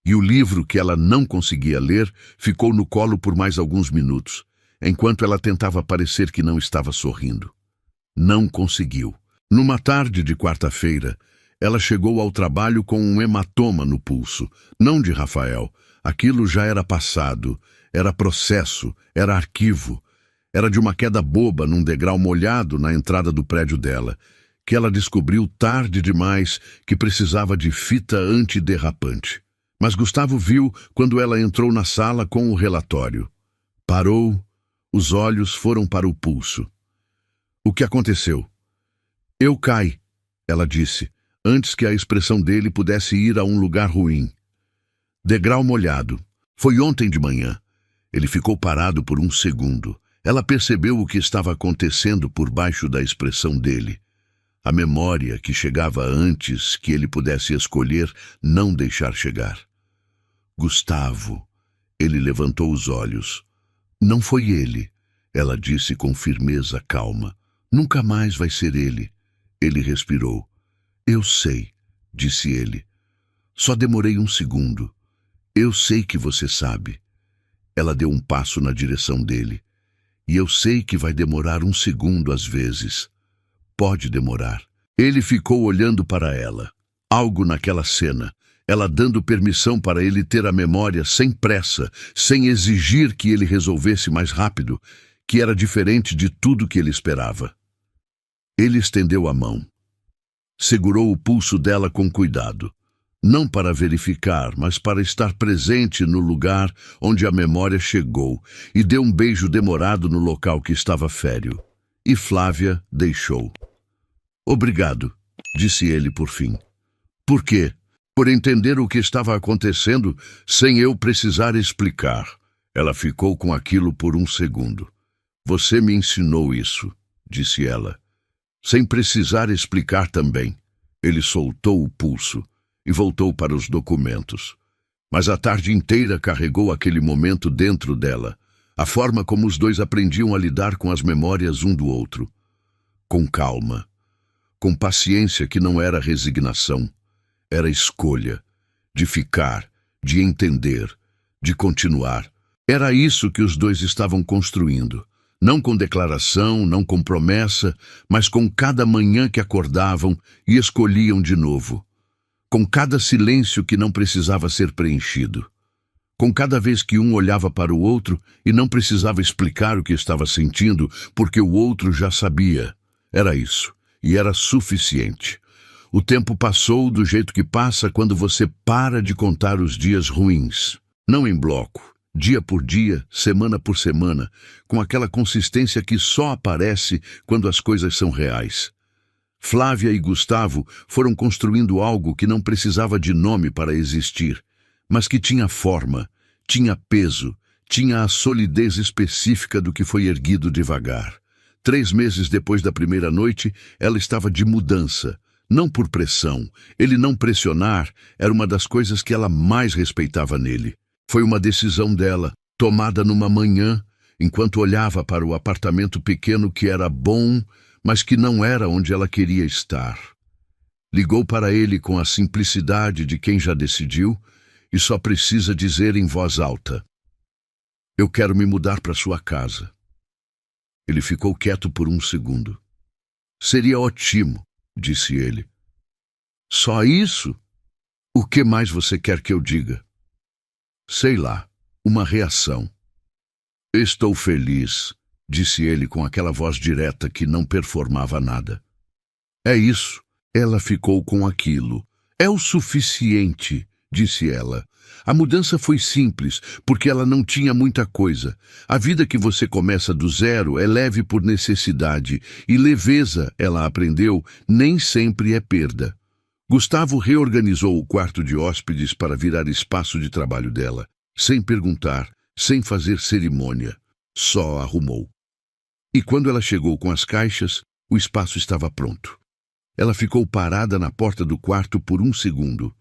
E o livro que ela não conseguia ler ficou no colo por mais alguns minutos, enquanto ela tentava parecer que não estava sorrindo. Não conseguiu. Numa tarde de quarta-feira, ela chegou ao trabalho com um hematoma no pulso, não de Rafael. Aquilo já era passado, era processo, era arquivo. Era de uma queda boba num degrau molhado na entrada do prédio dela, que ela descobriu tarde demais que precisava de fita antiderrapante. Mas Gustavo viu quando ela entrou na sala com o relatório. Parou, os olhos foram para o pulso. O que aconteceu? Eu caí, ela disse, antes que a expressão dele pudesse ir a um lugar ruim. Degrau molhado. Foi ontem de manhã. Ele ficou parado por um segundo. Ela percebeu o que estava acontecendo por baixo da expressão dele. A memória que chegava antes que ele pudesse escolher não deixar chegar. Gustavo. Ele levantou os olhos. Não foi ele, ela disse com firmeza calma. Nunca mais vai ser ele. Ele respirou. Eu sei, disse ele. Só demorei um segundo. Eu sei que você sabe. Ela deu um passo na direção dele. E eu sei que vai demorar um segundo às vezes. Pode demorar. Ele ficou olhando para ela. Algo naquela cena. Ela dando permissão para ele ter a memória sem pressa, sem exigir que ele resolvesse mais rápido, que era diferente de tudo que ele esperava. Ele estendeu a mão. Segurou o pulso dela com cuidado. Não para verificar, mas para estar presente no lugar onde a memória chegou, e deu um beijo demorado no local que estava férreo. E Flávia deixou. Obrigado, disse ele por fim. Por quê? Por entender o que estava acontecendo sem eu precisar explicar. Ela ficou com aquilo por um segundo. Você me ensinou isso, disse ela. Sem precisar explicar também. Ele soltou o pulso e voltou para os documentos. Mas a tarde inteira carregou aquele momento dentro dela, a forma como os dois aprendiam a lidar com as memórias um do outro. Com calma, com paciência que não era resignação, era escolha, de ficar, de entender, de continuar. Era isso que os dois estavam construindo. Não com declaração, não com promessa, mas com cada manhã que acordavam e escolhiam de novo. Com cada silêncio que não precisava ser preenchido. Com cada vez que um olhava para o outro e não precisava explicar o que estava sentindo, porque o outro já sabia. Era isso, e era suficiente. O tempo passou do jeito que passa quando você para de contar os dias ruins. Não em bloco. Dia por dia, semana por semana, com aquela consistência que só aparece quando as coisas são reais. Flávia e Gustavo foram construindo algo que não precisava de nome para existir, mas que tinha forma, tinha peso, tinha a solidez específica do que foi erguido devagar. 3 meses depois da primeira noite, ela estava de mudança, não por pressão. Ele não pressionar era uma das coisas que ela mais respeitava nele. Foi uma decisão dela, tomada numa manhã, enquanto olhava para o apartamento pequeno que era bom, mas que não era onde ela queria estar. Ligou para ele com a simplicidade de quem já decidiu e só precisa dizer em voz alta: Eu quero me mudar para sua casa. Ele ficou quieto por um segundo. Seria ótimo, disse ele. Só isso? O que mais você quer que eu diga? Sei lá, uma reação. Estou feliz, disse ele com aquela voz direta que não performava nada. É isso. Ela ficou com aquilo. É o suficiente, disse ela. A mudança foi simples, porque ela não tinha muita coisa. A vida que você começa do zero é leve por necessidade, e leveza, ela aprendeu, nem sempre é perda. Gustavo reorganizou o quarto de hóspedes para virar espaço de trabalho dela, sem perguntar, sem fazer cerimônia. Só arrumou. E quando ela chegou com as caixas, o espaço estava pronto. Ela ficou parada na porta do quarto por um segundo.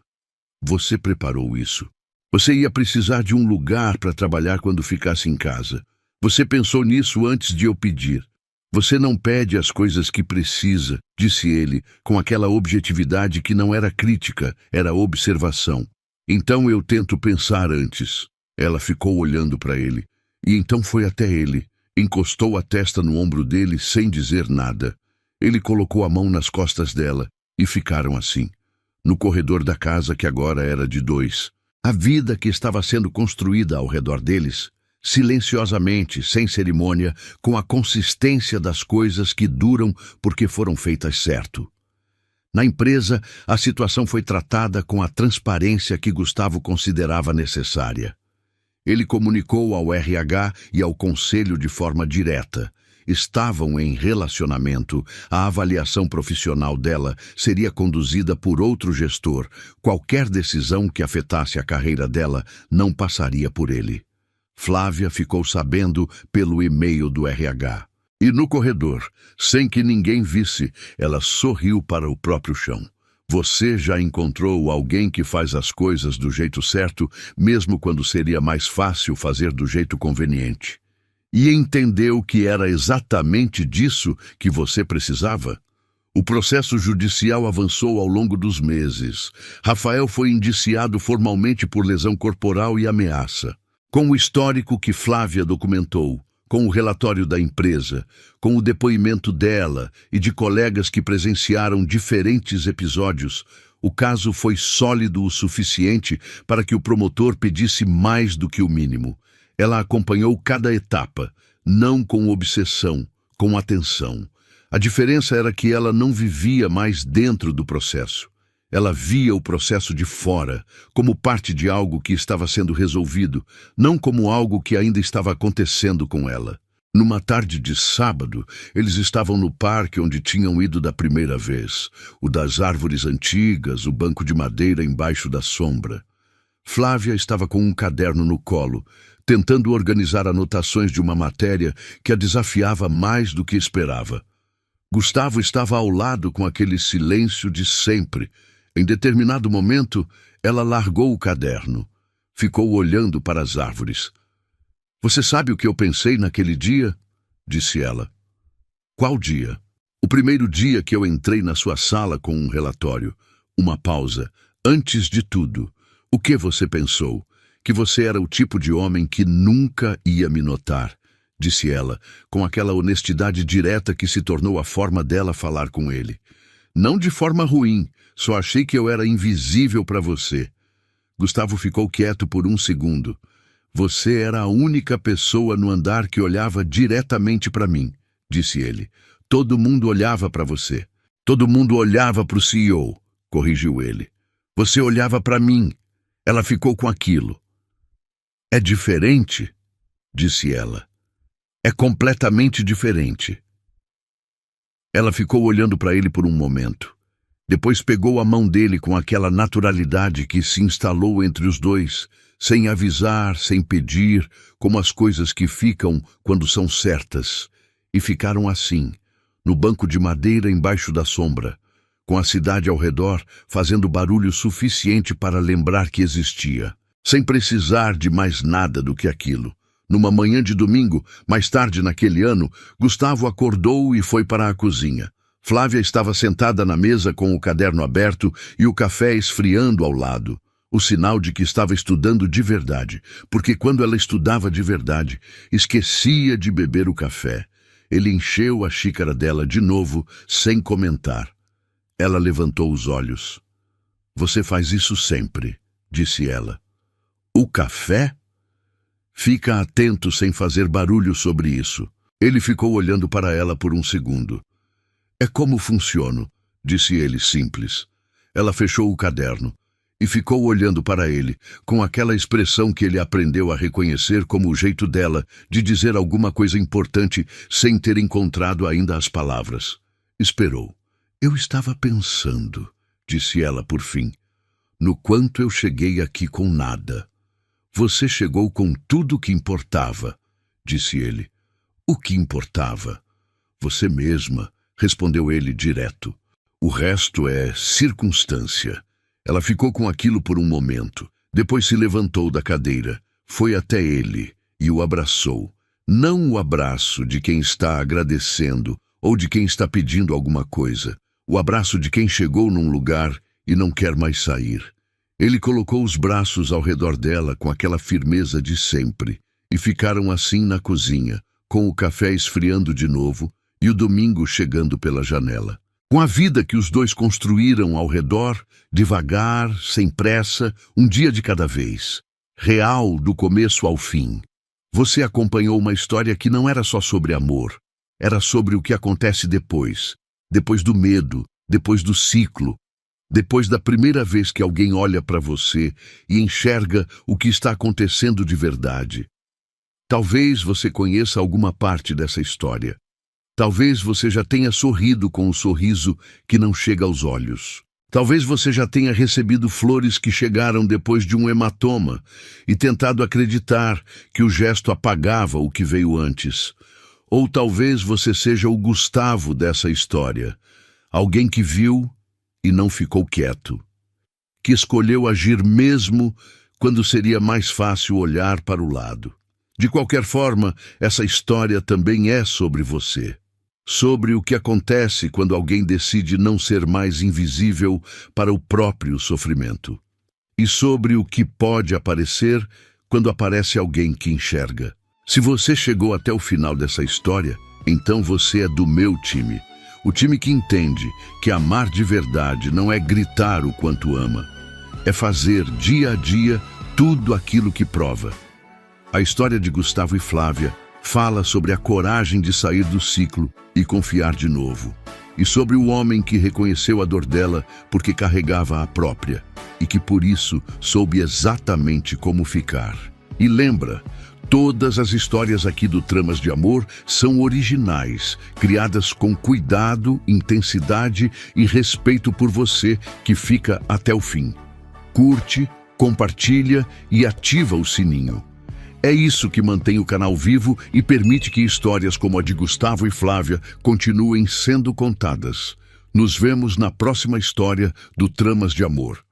Você preparou isso. Você ia precisar de um lugar para trabalhar quando ficasse em casa. Você pensou nisso antes de eu pedir. Você não pede as coisas que precisa, disse ele, com aquela objetividade que não era crítica, era observação. Então eu tento pensar antes. Ela ficou olhando para ele, e então foi até ele, encostou a testa no ombro dele sem dizer nada. Ele colocou a mão nas costas dela, e ficaram assim, no corredor da casa que agora era de dois. A vida que estava sendo construída ao redor deles, silenciosamente, sem cerimônia, com a consistência das coisas que duram porque foram feitas certo. Na empresa, a situação foi tratada com a transparência que Gustavo considerava necessária. Ele comunicou ao RH e ao conselho de forma direta. Estavam em relacionamento, a avaliação profissional dela seria conduzida por outro gestor. Qualquer decisão que afetasse a carreira dela não passaria por ele. Flávia ficou sabendo pelo e-mail do RH. E no corredor, sem que ninguém visse, ela sorriu para o próprio chão. Você já encontrou alguém que faz as coisas do jeito certo, mesmo quando seria mais fácil fazer do jeito conveniente. E entendeu que era exatamente disso que você precisava? O processo judicial avançou ao longo dos meses. Rafael foi indiciado formalmente por lesão corporal e ameaça. Com o histórico que Flávia documentou, com o relatório da empresa, com o depoimento dela e de colegas que presenciaram diferentes episódios, o caso foi sólido o suficiente para que o promotor pedisse mais do que o mínimo. Ela acompanhou cada etapa, não com obsessão, com atenção. A diferença era que ela não vivia mais dentro do processo. Ela via o processo de fora, como parte de algo que estava sendo resolvido, não como algo que ainda estava acontecendo com ela. Numa tarde de sábado, eles estavam no parque onde tinham ido da primeira vez, o das árvores antigas, o banco de madeira embaixo da sombra. Flávia estava com um caderno no colo, tentando organizar anotações de uma matéria que a desafiava mais do que esperava. Gustavo estava ao lado com aquele silêncio de sempre. Em determinado momento, ela largou o caderno. Ficou olhando para as árvores. Você sabe o que eu pensei naquele dia? Disse ela. Qual dia? O primeiro dia que eu entrei na sua sala com um relatório. Uma pausa. Antes de tudo, o que você pensou? Que você era o tipo de homem que nunca ia me notar, disse ela, com aquela honestidade direta que se tornou a forma dela falar com ele. Não de forma ruim, só achei que eu era invisível para você. Gustavo ficou quieto por um segundo. Você era a única pessoa no andar que olhava diretamente para mim, disse ele. Todo mundo olhava para você. Todo mundo olhava para o CEO, corrigiu ele. Você olhava para mim. Ela ficou com aquilo. É diferente, disse ela. É completamente diferente. Ela ficou olhando para ele por um momento. Depois pegou a mão dele com aquela naturalidade que se instalou entre os dois, sem avisar, sem pedir, como as coisas que ficam quando são certas. E ficaram assim, no banco de madeira embaixo da sombra, com a cidade ao redor fazendo barulho suficiente para lembrar que existia. Sem precisar de mais nada do que aquilo. Numa manhã de domingo, mais tarde naquele ano, Gustavo acordou e foi para a cozinha. Flávia estava sentada na mesa com o caderno aberto e o café esfriando ao lado. O sinal de que estava estudando de verdade, porque quando ela estudava de verdade, esquecia de beber o café. Ele encheu a xícara dela de novo, sem comentar. Ela levantou os olhos. Você faz isso sempre, disse ela. O café? Fica atento sem fazer barulho sobre isso. Ele ficou olhando para ela por um segundo. É como funciono, disse ele simples. Ela fechou o caderno e ficou olhando para ele, com aquela expressão que ele aprendeu a reconhecer como o jeito dela de dizer alguma coisa importante sem ter encontrado ainda as palavras. Esperou. Eu estava pensando, disse ela por fim, no quanto eu cheguei aqui com nada. Você chegou com tudo o que importava, disse ele. O que importava? Você mesma, respondeu ele direto. O resto é circunstância. Ela ficou com aquilo por um momento. Depois se levantou da cadeira, foi até ele e o abraçou. Não o abraço de quem está agradecendo ou de quem está pedindo alguma coisa. O abraço de quem chegou num lugar e não quer mais sair. Ele colocou os braços ao redor dela com aquela firmeza de sempre e ficaram assim na cozinha, com o café esfriando de novo e o domingo chegando pela janela. Com a vida que os dois construíram ao redor, devagar, sem pressa, um dia de cada vez. Real, do começo ao fim. Você acompanhou uma história que não era só sobre amor. Era sobre o que acontece depois. Depois do medo, depois do ciclo. Depois da primeira vez que alguém olha para você e enxerga o que está acontecendo de verdade. Talvez você conheça alguma parte dessa história. Talvez você já tenha sorrido com um sorriso que não chega aos olhos. Talvez você já tenha recebido flores que chegaram depois de um hematoma e tentado acreditar que o gesto apagava o que veio antes. Ou talvez você seja o Gustavo dessa história. Alguém que viu e não ficou quieto. Que escolheu agir mesmo quando seria mais fácil olhar para o lado. De qualquer forma, essa história também é sobre você. Sobre o que acontece quando alguém decide não ser mais invisível para o próprio sofrimento. E sobre o que pode aparecer quando aparece alguém que enxerga. Se você chegou até o final dessa história, então você é do meu time. O time que entende que amar de verdade não é gritar o quanto ama. É fazer dia a dia tudo aquilo que prova. A história de Gustavo e Flávia fala sobre a coragem de sair do ciclo e confiar de novo. E sobre o homem que reconheceu a dor dela porque carregava a própria e que por isso soube exatamente como ficar. E lembra, todas as histórias aqui do Tramas de Amor são originais, criadas com cuidado, intensidade e respeito por você que fica até o fim. Curte, compartilha e ativa o sininho. É isso que mantém o canal vivo e permite que histórias como a de Gustavo e Flávia continuem sendo contadas. Nos vemos na próxima história do Tramas de Amor.